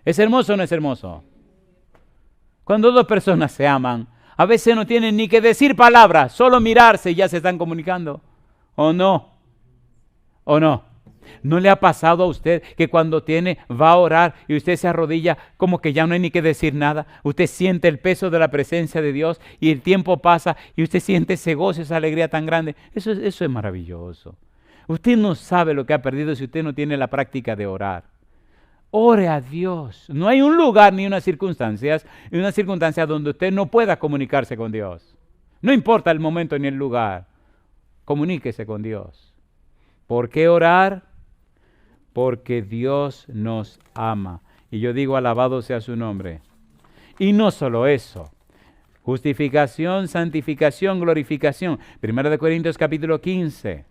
¿Es hermoso o no es hermoso? Cuando dos personas se aman, a veces no tienen ni que decir palabras, solo mirarse y ya se están comunicando. ¿O no? ¿O no? ¿No le ha pasado a usted que cuando va a orar y usted se arrodilla, como que ya no hay ni que decir nada? Usted siente el peso de la presencia de Dios y el tiempo pasa y usted siente ese gozo, esa alegría tan grande. Eso es maravilloso. Usted no sabe lo que ha perdido si usted no tiene la práctica de orar. Ore a Dios. No hay un lugar ni una circunstancia donde usted no pueda comunicarse con Dios. No importa el momento ni el lugar. Comuníquese con Dios. ¿Por qué orar? Porque Dios nos ama. Y yo digo, alabado sea su nombre. Y no solo eso. Justificación, santificación, glorificación. 1 Corintios capítulo 15.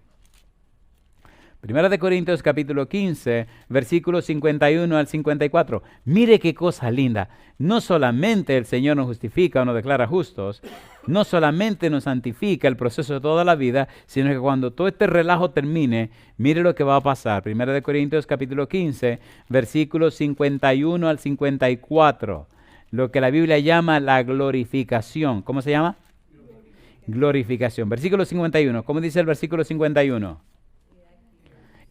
1 Corintios capítulo 15, versículos 51 al 54. Mire qué cosa linda. No solamente el Señor nos justifica o nos declara justos, no solamente nos santifica el proceso de toda la vida, sino que cuando todo este relajo termine, mire lo que va a pasar. 1 Corintios capítulo 15, versículos 51 al 54. Lo que la Biblia llama la glorificación. ¿Cómo se llama? Glorificación. Versículo 51. ¿Cómo dice el versículo 51?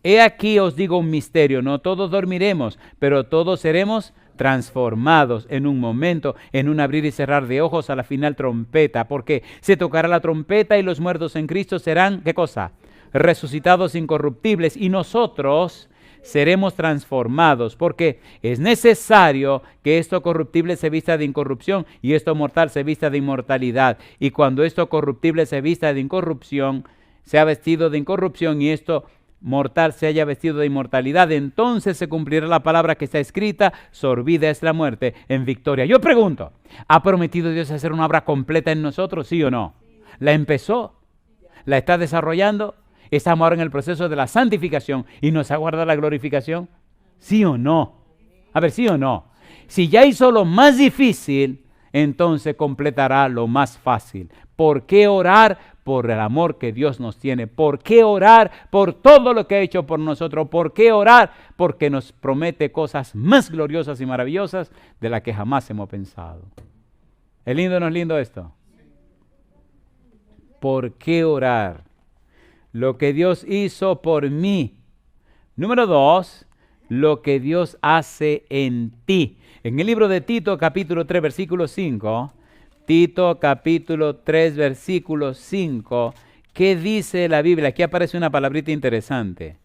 He aquí os digo un misterio, no todos dormiremos, pero todos seremos transformados en un momento, en un abrir y cerrar de ojos a la final trompeta, porque se tocará la trompeta y los muertos en Cristo serán, ¿qué cosa? Resucitados incorruptibles, y nosotros seremos transformados, porque es necesario que esto corruptible se vista de incorrupción y esto mortal se vista de inmortalidad, y cuando esto corruptible se vista de incorrupción, sea vestido de incorrupción y esto mortal se haya vestido de inmortalidad, entonces se cumplirá la palabra que está escrita: sorbida es la muerte en victoria. Yo pregunto, ¿ha prometido Dios hacer una obra completa en nosotros, sí o no? ¿La empezó? ¿La está desarrollando? ¿Estamos ahora en el proceso de la santificación y nos aguarda la glorificación? ¿Sí o no? A ver, ¿sí o no? Si ya hizo lo más difícil, entonces completará lo más fácil. ¿Por qué orar? Por el amor que Dios nos tiene. ¿Por qué orar? Por todo lo que ha hecho por nosotros. ¿Por qué orar? Porque nos promete cosas más gloriosas y maravillosas de las que jamás hemos pensado. ¿Es lindo o no es lindo esto? ¿Por qué orar? Lo que Dios hizo por mí. Número 2, lo que Dios hace en ti. En el libro de Tito, capítulo 3, versículo 5, Tito capítulo 3, versículo 5, ¿qué dice la Biblia? Aquí aparece una palabrita interesante.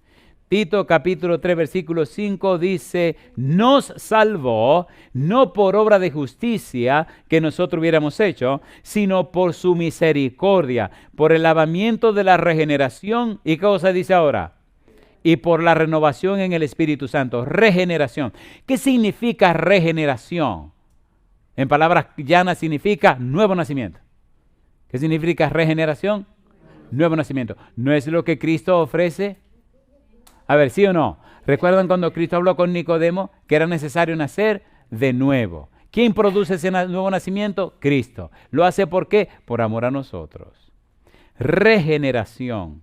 Tito capítulo 3, versículo 5 dice: nos salvó, no por obra de justicia que nosotros hubiéramos hecho, sino por su misericordia, por el lavamiento de la regeneración. ¿Y qué cosa dice ahora? Y por la renovación en el Espíritu Santo. Regeneración. ¿Qué significa regeneración? En palabras llanas significa nuevo nacimiento. ¿Qué significa regeneración? Nuevo nacimiento. ¿No es lo que Cristo ofrece? A ver, ¿sí o no? ¿Recuerdan cuando Cristo habló con Nicodemo que era necesario nacer de nuevo? ¿Quién produce ese nuevo nacimiento? Cristo. ¿Lo hace por qué? Por amor a nosotros. Regeneración.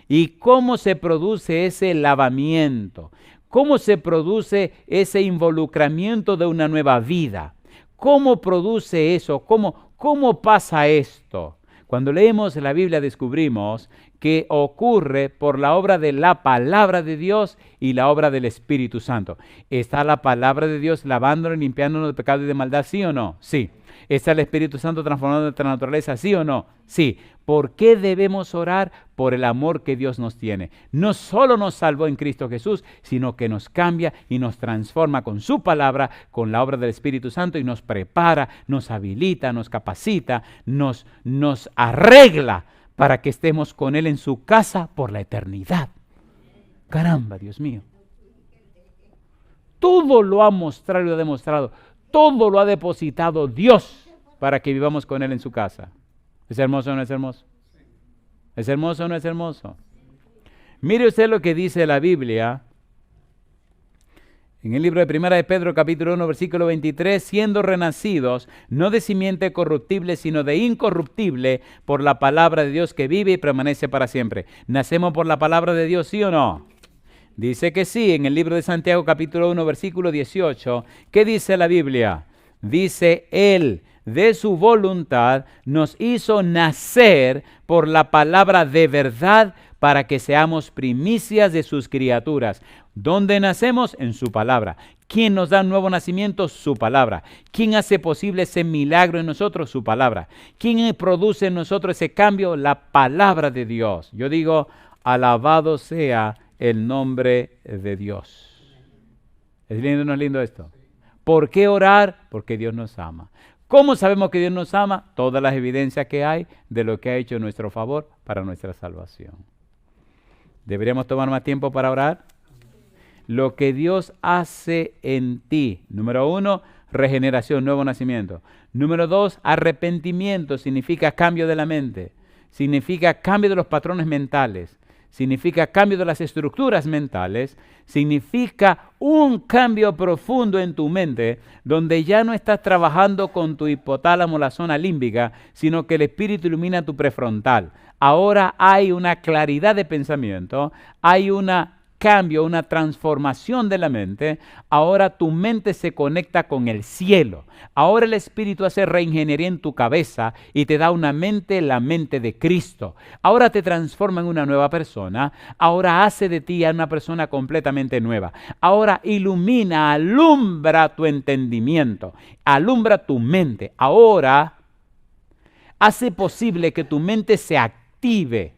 ¿Y cómo se produce ese lavamiento? ¿Cómo se produce ese involucramiento de una nueva vida? ¿Cómo produce eso? ¿Cómo pasa esto? Cuando leemos la Biblia descubrimos que ocurre por la obra de la palabra de Dios y la obra del Espíritu Santo. ¿Está la palabra de Dios lavándonos, limpiándonos de pecado y de maldad? ¿Sí o no? Sí. ¿Está el Espíritu Santo transformando nuestra naturaleza? ¿Sí o no? Sí. ¿Por qué debemos orar? Por el amor que Dios nos tiene. No solo nos salvó en Cristo Jesús, sino que nos cambia y nos transforma con su palabra, con la obra del Espíritu Santo y nos prepara, nos habilita, nos capacita, nos arregla para que estemos con Él en su casa por la eternidad. Caramba, Dios mío. Todo lo ha mostrado y lo ha demostrado. Todo lo ha depositado Dios para que vivamos con Él en su casa. ¿Es hermoso o no es hermoso? ¿Es hermoso o no es hermoso? Mire usted lo que dice la Biblia en el libro de 1 de Pedro, capítulo 1, versículo 23, siendo renacidos, no de simiente corruptible, sino de incorruptible, por la palabra de Dios que vive y permanece para siempre. ¿Nacemos por la palabra de Dios, sí o no? Dice que sí, en el libro de Santiago, capítulo 1, versículo 18. ¿Qué dice la Biblia? Dice, Él, de su voluntad, nos hizo nacer por la palabra de verdad, para que seamos primicias de sus criaturas. ¿Dónde nacemos? En su palabra. ¿Quién nos da un nuevo nacimiento? Su palabra. ¿Quién hace posible ese milagro en nosotros? Su palabra. ¿Quién produce en nosotros ese cambio? La palabra de Dios. Yo digo, alabado sea el nombre de Dios. ¿Es lindo o no es lindo esto? ¿Por qué orar? Porque Dios nos ama. ¿Cómo sabemos que Dios nos ama? Todas las evidencias que hay de lo que ha hecho en nuestro favor para nuestra salvación. ¿Deberíamos tomar más tiempo para orar? Lo que Dios hace en ti. Número 1, regeneración, nuevo nacimiento. Número 2, arrepentimiento. Significa cambio de la mente. Significa cambio de los patrones mentales. Significa cambio de las estructuras mentales. Significa un cambio profundo en tu mente, donde ya no estás trabajando con tu hipotálamo, la zona límbica, sino que el Espíritu ilumina tu prefrontal. Ahora hay una claridad de pensamiento, hay un cambio, una transformación de la mente. Ahora tu mente se conecta con el cielo. Ahora el Espíritu hace reingeniería en tu cabeza y te da una mente, la mente de Cristo. Ahora te transforma en una nueva persona. Ahora hace de ti a una persona completamente nueva. Ahora ilumina, alumbra tu entendimiento, alumbra tu mente. Ahora hace posible que tu mente se active.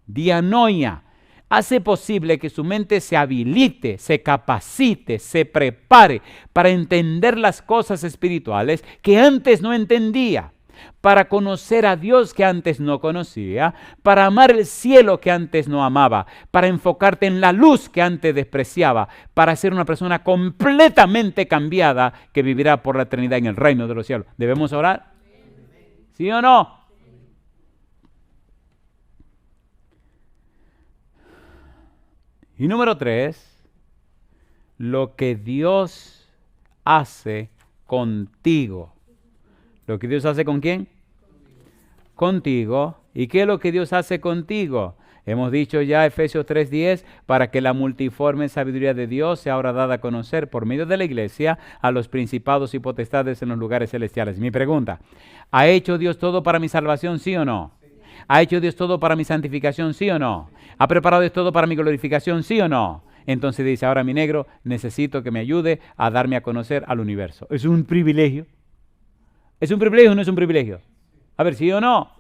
Dianoia. Hace posible que su mente se habilite, se capacite, se prepare para entender las cosas espirituales que antes no entendía, para conocer a Dios que antes no conocía, para amar el cielo que antes no amaba, para enfocarte en la luz que antes despreciaba, para ser una persona completamente cambiada que vivirá por la eternidad en el reino de los cielos. ¿Debemos orar? ¿Sí o no? Y número 3, lo que Dios hace contigo. ¿Lo que Dios hace con quién? Contigo. ¿Y qué es lo que Dios hace contigo? Hemos dicho ya Efesios 3:10, para que la multiforme sabiduría de Dios sea ahora dada a conocer por medio de la iglesia a los principados y potestades en los lugares celestiales. Mi pregunta, ¿ha hecho Dios todo para mi salvación, sí o no? ¿Ha hecho Dios todo para mi santificación, sí o no? ¿Ha preparado Dios todo para mi glorificación, sí o no? Entonces dice, ahora mi negro, necesito que me ayude a darme a conocer al universo. ¿Es un privilegio? ¿Es un privilegio o no es un privilegio? A ver, ¿sí o no?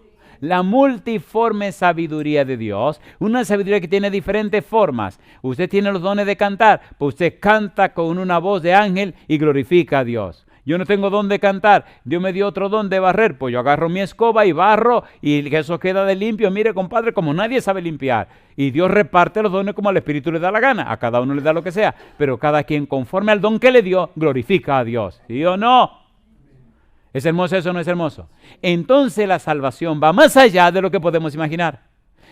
La multiforme sabiduría de Dios, una sabiduría que tiene diferentes formas. Usted tiene los dones de cantar, pues usted canta con una voz de ángel y glorifica a Dios. Yo no tengo don de cantar, Dios me dio otro don de barrer, pues yo agarro mi escoba y barro y eso queda de limpio. Mire, compadre, como nadie sabe limpiar. Y Dios reparte los dones como al Espíritu le da la gana, a cada uno le da lo que sea, pero cada quien conforme al don que le dio, glorifica a Dios. ¿Sí o no? ¿Es hermoso eso o no es hermoso? Entonces la salvación va más allá de lo que podemos imaginar.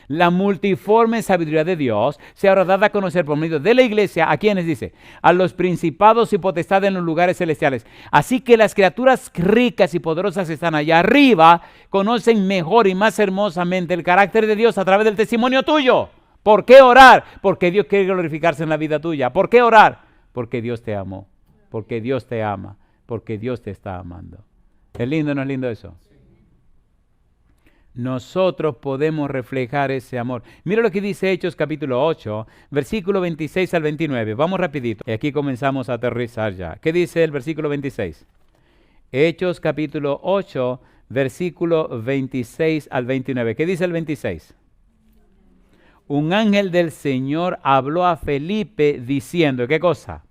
La multiforme sabiduría de Dios se habrá dado a conocer por medio de la iglesia, ¿a quienes dice? A los principados y potestades en los lugares celestiales. Así que las criaturas ricas y poderosas que están allá arriba conocen mejor y más hermosamente el carácter de Dios a través del testimonio tuyo. ¿Por qué orar? Porque Dios quiere glorificarse en la vida tuya. ¿Por qué orar? Porque Dios te amó, porque Dios te ama, porque Dios te está amando. ¿Es lindo o no es lindo eso? Nosotros podemos reflejar ese amor. Mira lo que dice Hechos capítulo 8, versículo 26 al 29. Vamos rapidito. Y aquí comenzamos a aterrizar ya. ¿Qué dice el versículo 26? Hechos capítulo 8, versículo 26 al 29. ¿Qué dice el 26? Un ángel del Señor habló a Felipe diciendo, ¿qué cosa?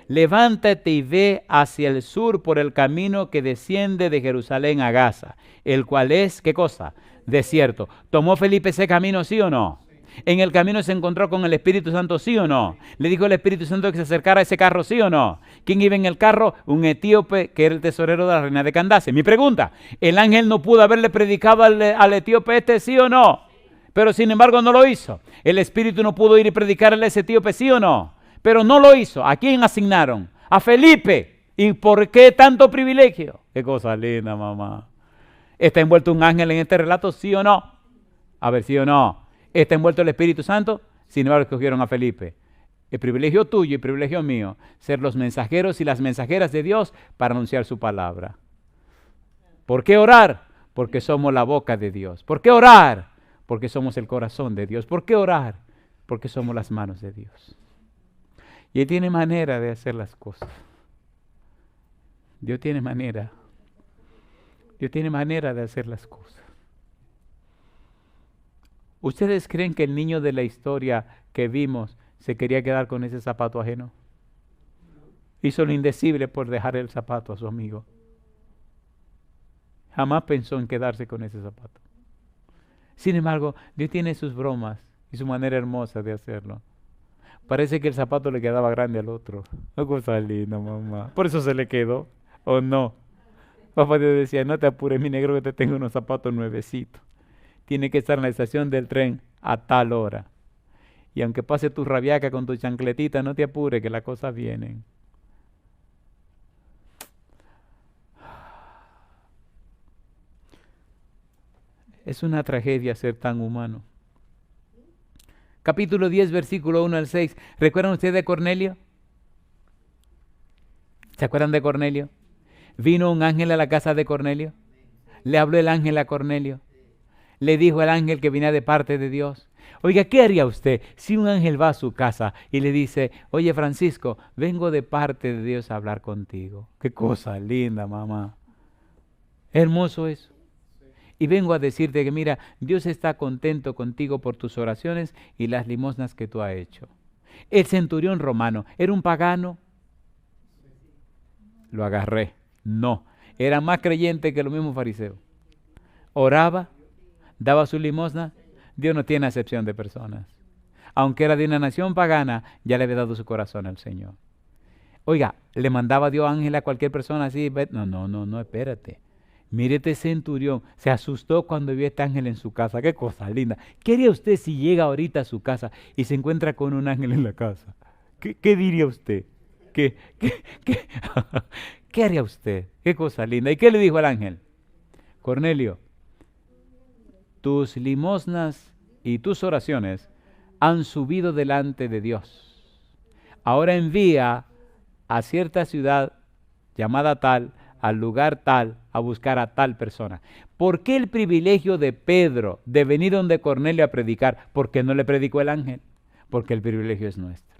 Levántate y ve hacia el sur por el camino que desciende de Jerusalén a Gaza, el cual es, ¿qué cosa? Desierto. ¿Tomó Felipe ese camino, sí o no? ¿En el camino se encontró con el Espíritu Santo, sí o no? ¿Le dijo el Espíritu Santo que se acercara a ese carro, sí o no? ¿Quién iba en el carro? Un etíope que era el tesorero de la reina de Candace. Mi pregunta, ¿el ángel no pudo haberle predicado al etíope este, sí o no? Pero sin embargo no lo hizo. ¿El Espíritu no pudo ir y predicarle a ese etíope, sí o no? Pero no lo hizo. ¿A quién asignaron? A Felipe. ¿Y por qué tanto privilegio? Qué cosa linda, mamá. ¿Está envuelto un ángel en este relato? ¿Sí o no? A ver, ¿sí o no? ¿Está envuelto el Espíritu Santo? Sin embargo, escogieron a Felipe. El privilegio tuyo y el privilegio mío, ser los mensajeros y las mensajeras de Dios para anunciar su palabra. ¿Por qué orar? Porque somos la boca de Dios. ¿Por qué orar? Porque somos el corazón de Dios. ¿Por qué orar? Porque somos las manos de Dios. Y Él tiene manera de hacer las cosas. Dios tiene manera. Dios tiene manera de hacer las cosas. ¿Ustedes creen que el niño de la historia que vimos se quería quedar con ese zapato ajeno? Hizo lo indecible por dejar el zapato a su amigo. Jamás pensó en quedarse con ese zapato. Sin embargo, Dios tiene sus bromas y su manera hermosa de hacerlo. Parece que el zapato le quedaba grande al otro. Una cosa linda, mamá. Por eso se le quedó, ¿o no? Papá Dios decía, no te apures, mi negro, que te tengo unos zapatos nuevecitos. Tiene que estar en la estación del tren a tal hora. Y aunque pase tu rabiaca con tu chancletita, no te apures, que las cosas vienen. Es una tragedia ser tan humano. Capítulo 10, versículo 1 al 6. ¿Recuerdan ustedes de Cornelio? ¿Se acuerdan de Cornelio? Vino un ángel a la casa de Cornelio. Le habló el ángel a Cornelio. Le dijo al ángel que venía de parte de Dios. Oiga, ¿qué haría usted si un ángel va a su casa y le dice, oye Francisco, vengo de parte de Dios a hablar contigo? Qué cosa linda, mamá. Hermoso eso. Y vengo a decirte que mira, Dios está contento contigo por tus oraciones y las limosnas que tú has hecho. El centurión romano, ¿era un pagano? Lo agarré. No, era más creyente que los mismos fariseos. Oraba, daba su limosna. Dios no tiene acepción de personas. Aunque era de una nación pagana, ya le había dado su corazón al Señor. Oiga, ¿le mandaba Dios ángel a cualquier persona así? No, espérate. Mire este centurión, se asustó cuando vio este ángel en su casa. Qué cosa linda. ¿Qué haría usted si llega ahorita a su casa y se encuentra con un ángel en la casa? ¿Qué diría usted? ¿Qué haría usted? Qué cosa linda. ¿Y qué le dijo al ángel? Cornelio, tus limosnas y tus oraciones han subido delante de Dios. Ahora envía a cierta ciudad llamada tal, al lugar tal, a buscar a tal persona. ¿Por qué el privilegio de Pedro de venir donde Cornelio a predicar? ¿Por qué no le predicó el ángel? Porque el privilegio es nuestro.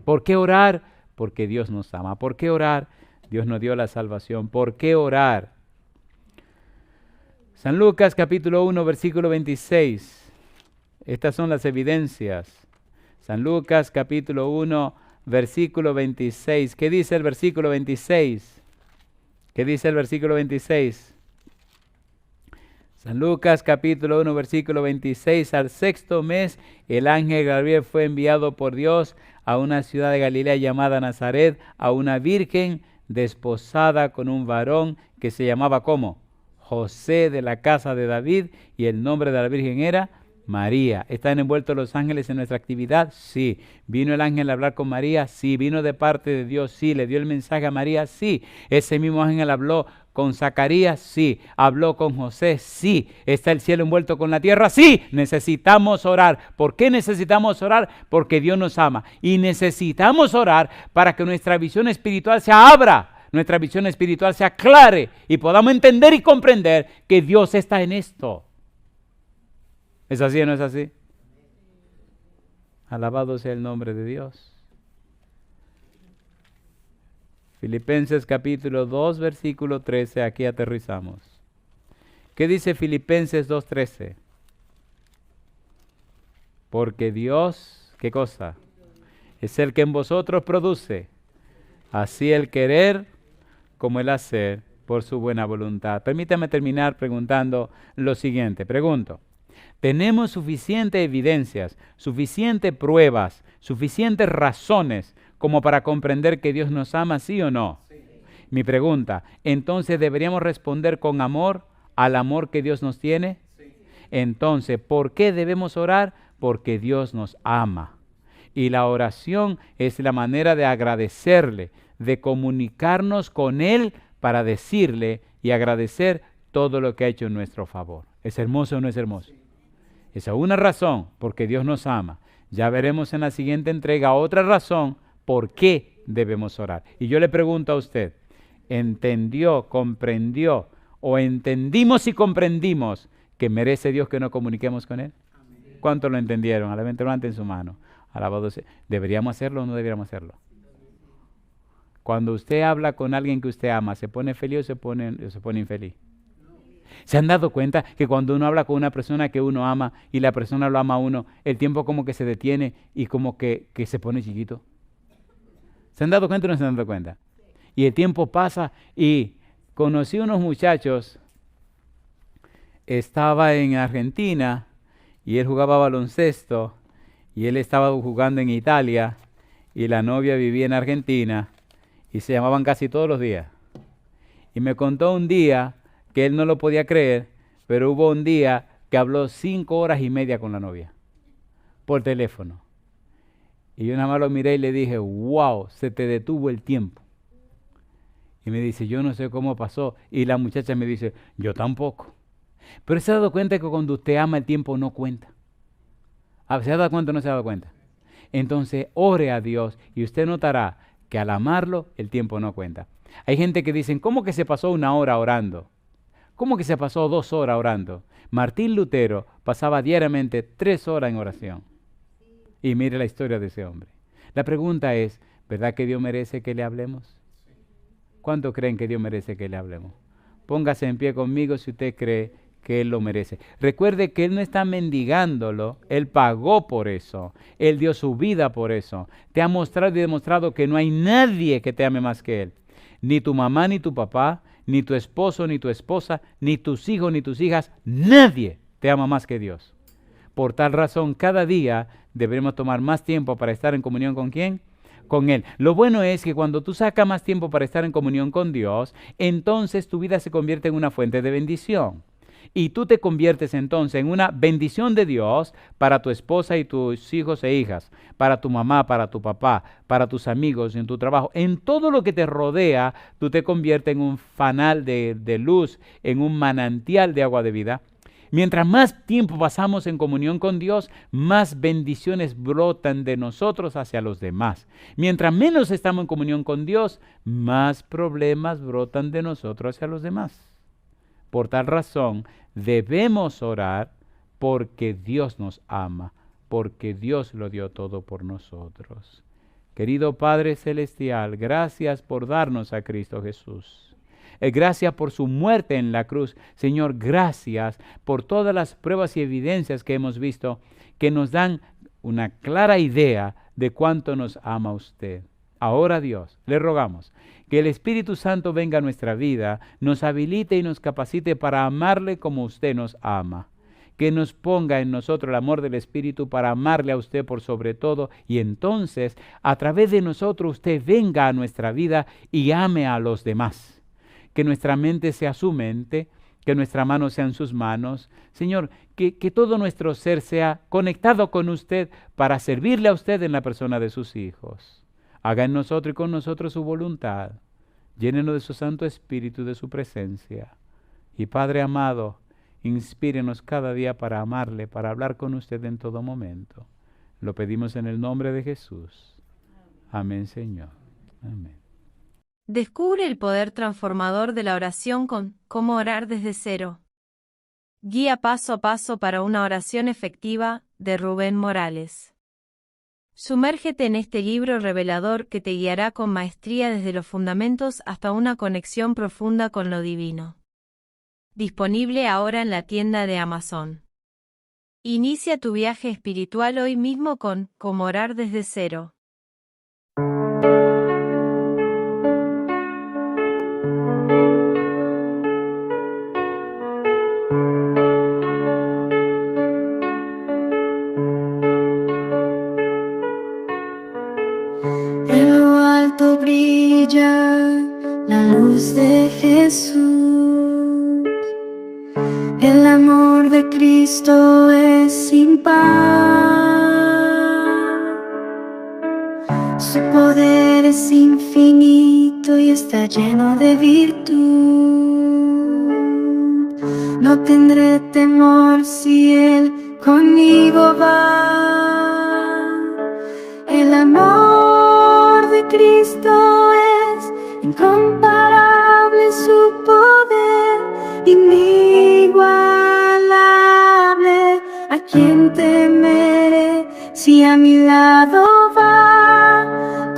¿Por qué orar? Porque Dios nos ama. ¿Por qué orar? Dios nos dio la salvación. ¿Por qué orar? San Lucas capítulo 1, versículo 26. Estas son las evidencias. San Lucas capítulo 1, versículo 26. ¿Qué dice el versículo 26? ¿Qué dice el versículo 26? San Lucas capítulo 1, versículo 26. Al sexto mes, el ángel Gabriel fue enviado por Dios a una ciudad de Galilea llamada Nazaret, a una virgen desposada con un varón que se llamaba ¿cómo? José, de la casa de David, y el nombre de la virgen era María. ¿Están envueltos los ángeles en nuestra actividad? Sí. ¿Vino el ángel a hablar con María? Sí. ¿Vino de parte de Dios? Sí. ¿Le dio el mensaje a María? Sí. ¿Ese mismo ángel habló con Zacarías? Sí. ¿Habló con José? Sí. ¿Está el cielo envuelto con la tierra? Sí. Necesitamos orar. ¿Por qué necesitamos orar? Porque Dios nos ama. Y necesitamos orar para que nuestra visión espiritual se abra, nuestra visión espiritual se aclare y podamos entender y comprender que Dios está en esto. ¿Es así o no es así? Alabado sea el nombre de Dios. Filipenses capítulo 2, versículo 13, aquí aterrizamos. ¿Qué dice Filipenses 2:13? Porque Dios, ¿qué cosa? Es el que en vosotros produce, así el querer como el hacer por su buena voluntad. Permítame terminar preguntando lo siguiente. Pregunto, ¿tenemos suficientes evidencias, suficientes pruebas, suficientes razones como para comprender que Dios nos ama, sí o no? Sí. Mi pregunta, ¿entonces deberíamos responder con amor al amor que Dios nos tiene? Sí. Entonces, ¿por qué debemos orar? Porque Dios nos ama. Y la oración es la manera de agradecerle, de comunicarnos con Él para decirle y agradecer todo lo que ha hecho en nuestro favor. ¿Es hermoso o no es hermoso? Esa es una razón, porque Dios nos ama. Ya veremos en la siguiente entrega otra razón por qué debemos orar. Y yo le pregunto a usted, ¿entendió, comprendió o entendimos y comprendimos que merece Dios que nos comuniquemos con Él? ¿Cuántos lo entendieron? A la mente levanten su mano. Alabado sea. ¿Deberíamos hacerlo o no deberíamos hacerlo? Cuando usted habla con alguien que usted ama, ¿se pone feliz o se pone infeliz? ¿Se han dado cuenta que cuando uno habla con una persona que uno ama y la persona lo ama a uno, el tiempo como que se detiene y como que se pone chiquito? ¿Se han dado cuenta o no se han dado cuenta? Y el tiempo pasa y conocí unos muchachos, estaba en Argentina y él jugaba baloncesto y él estaba jugando en Italia y la novia vivía en Argentina y se llamaban casi todos los días. Y me contó un día que él no lo podía creer, pero hubo un día que habló 5 horas y media con la novia por teléfono. Y yo nada más lo miré y le dije, wow, se te detuvo el tiempo. Y me dice, yo no sé cómo pasó. Y la muchacha me dice, yo tampoco. Pero se ha dado cuenta que cuando usted ama el tiempo no cuenta. ¿Se ha dado cuenta o no se ha dado cuenta? Entonces ore a Dios y usted notará que al amarlo el tiempo no cuenta. Hay gente que dicen, ¿cómo que se pasó 1 hora orando? ¿Cómo que se pasó 2 horas orando? Martín Lutero pasaba diariamente 3 horas en oración. Y mire la historia de ese hombre. La pregunta es, ¿verdad que Dios merece que le hablemos? ¿Cuántos creen que Dios merece que le hablemos? Póngase en pie conmigo si usted cree que Él lo merece. Recuerde que Él no está mendigándolo, Él pagó por eso, Él dio su vida por eso. Te ha mostrado y demostrado que no hay nadie que te ame más que Él. Ni tu mamá, ni tu papá, ni tu esposo, ni tu esposa, ni tus hijos, ni tus hijas, nadie te ama más que Dios. Por tal razón, cada día debemos tomar más tiempo para estar en comunión ¿con quién? Con Él. Lo bueno es que cuando tú sacas más tiempo para estar en comunión con Dios, entonces tu vida se convierte en una fuente de bendición. Y tú te conviertes entonces en una bendición de Dios para tu esposa y tus hijos e hijas, para tu mamá, para tu papá, para tus amigos, en tu trabajo. En todo lo que te rodea, tú te conviertes en un fanal de luz, en un manantial de agua de vida. Mientras más tiempo pasamos en comunión con Dios, más bendiciones brotan de nosotros hacia los demás. Mientras menos estamos en comunión con Dios, más problemas brotan de nosotros hacia los demás. Por tal razón, debemos orar porque Dios nos ama, porque Dios lo dio todo por nosotros. Querido Padre Celestial, gracias por darnos a Cristo Jesús. Gracias por su muerte en la cruz. Señor, gracias por todas las pruebas y evidencias que hemos visto que nos dan una clara idea de cuánto nos ama usted. Ahora, Dios, le rogamos que el Espíritu Santo venga a nuestra vida, nos habilite y nos capacite para amarle como usted nos ama. Que nos ponga en nosotros el amor del Espíritu para amarle a usted por sobre todo, y entonces a través de nosotros usted venga a nuestra vida y ame a los demás. Que nuestra mente sea su mente, que nuestra mano sea en sus manos. Señor, que todo nuestro ser sea conectado con usted para servirle a usted en la persona de sus hijos. Haga en nosotros y con nosotros su voluntad. Llénenos de su Santo Espíritu, de su presencia. Y Padre amado, inspírenos cada día para amarle, para hablar con usted en todo momento. Lo pedimos en el nombre de Jesús. Amén, Señor. Amén. Descubre el poder transformador de la oración con Cómo orar desde cero. Guía paso a paso para una oración efectiva, de Rubén Morales. Sumérgete en este libro revelador que te guiará con maestría desde los fundamentos hasta una conexión profunda con lo divino. Disponible ahora en la tienda de Amazon. Inicia tu viaje espiritual hoy mismo con Cómo orar desde cero. En lo alto brilla la luz de Jesús. El amor de Cristo es sin par. Su poder es infinito y está lleno de virtud. No tendré temor si Él conmigo va. El amor de Cristo es incomparable, su poder inigualable. ¿A quién temeré si a mi lado va?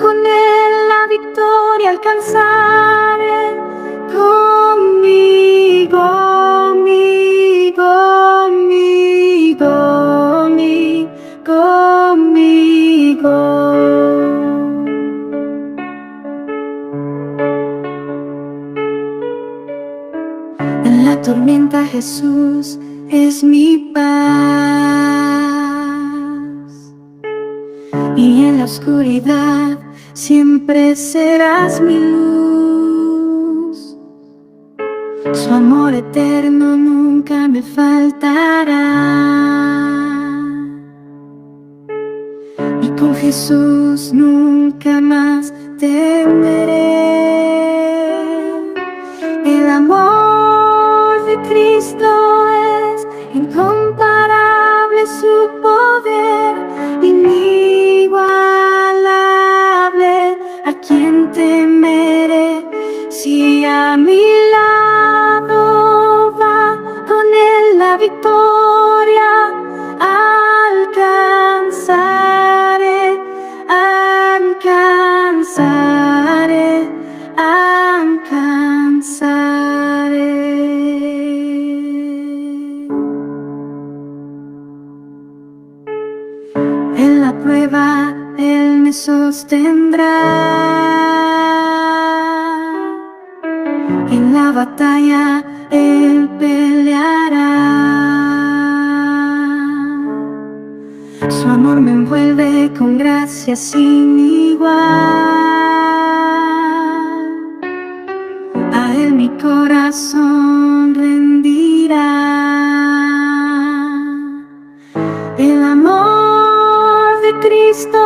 Con Él la victoria alcanzaré. Conmigo, conmigo. En la tormenta Jesús es mi paz, y en la oscuridad siempre serás mi luz. Su amor eterno nunca me faltará, y con Jesús nunca más temeré. El amor de Cristo es incomparable, su poder inigualable. ¿A quién temeré si a mi lado va? Con Él la victoria alcanzaré, alcanzaré, alcanzaré. En la prueba Él me sostendrá, en la batalla Él peleará. Su amor me envuelve con gracia sin igual. A Él mi corazón rendirá. El amor de Cristo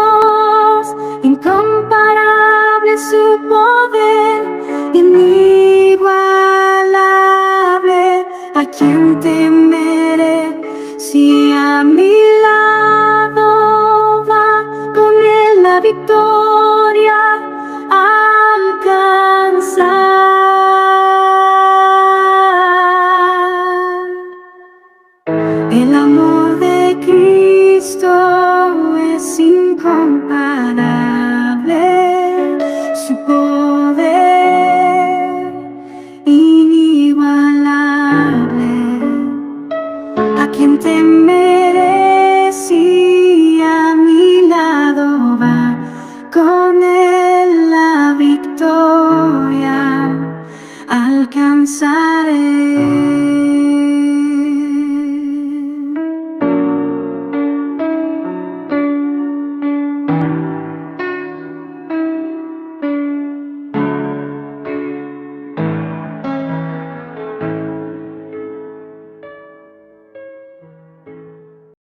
es incomparable, su poder inigualable. ¿A quién temeré si a mi lado va? Con Él la victoria alcanzar. El amor de Cristo es incomparable, su poder inigualable. ¿A quién temeré si a mi lado va? Con Él la victoria alcanzaré.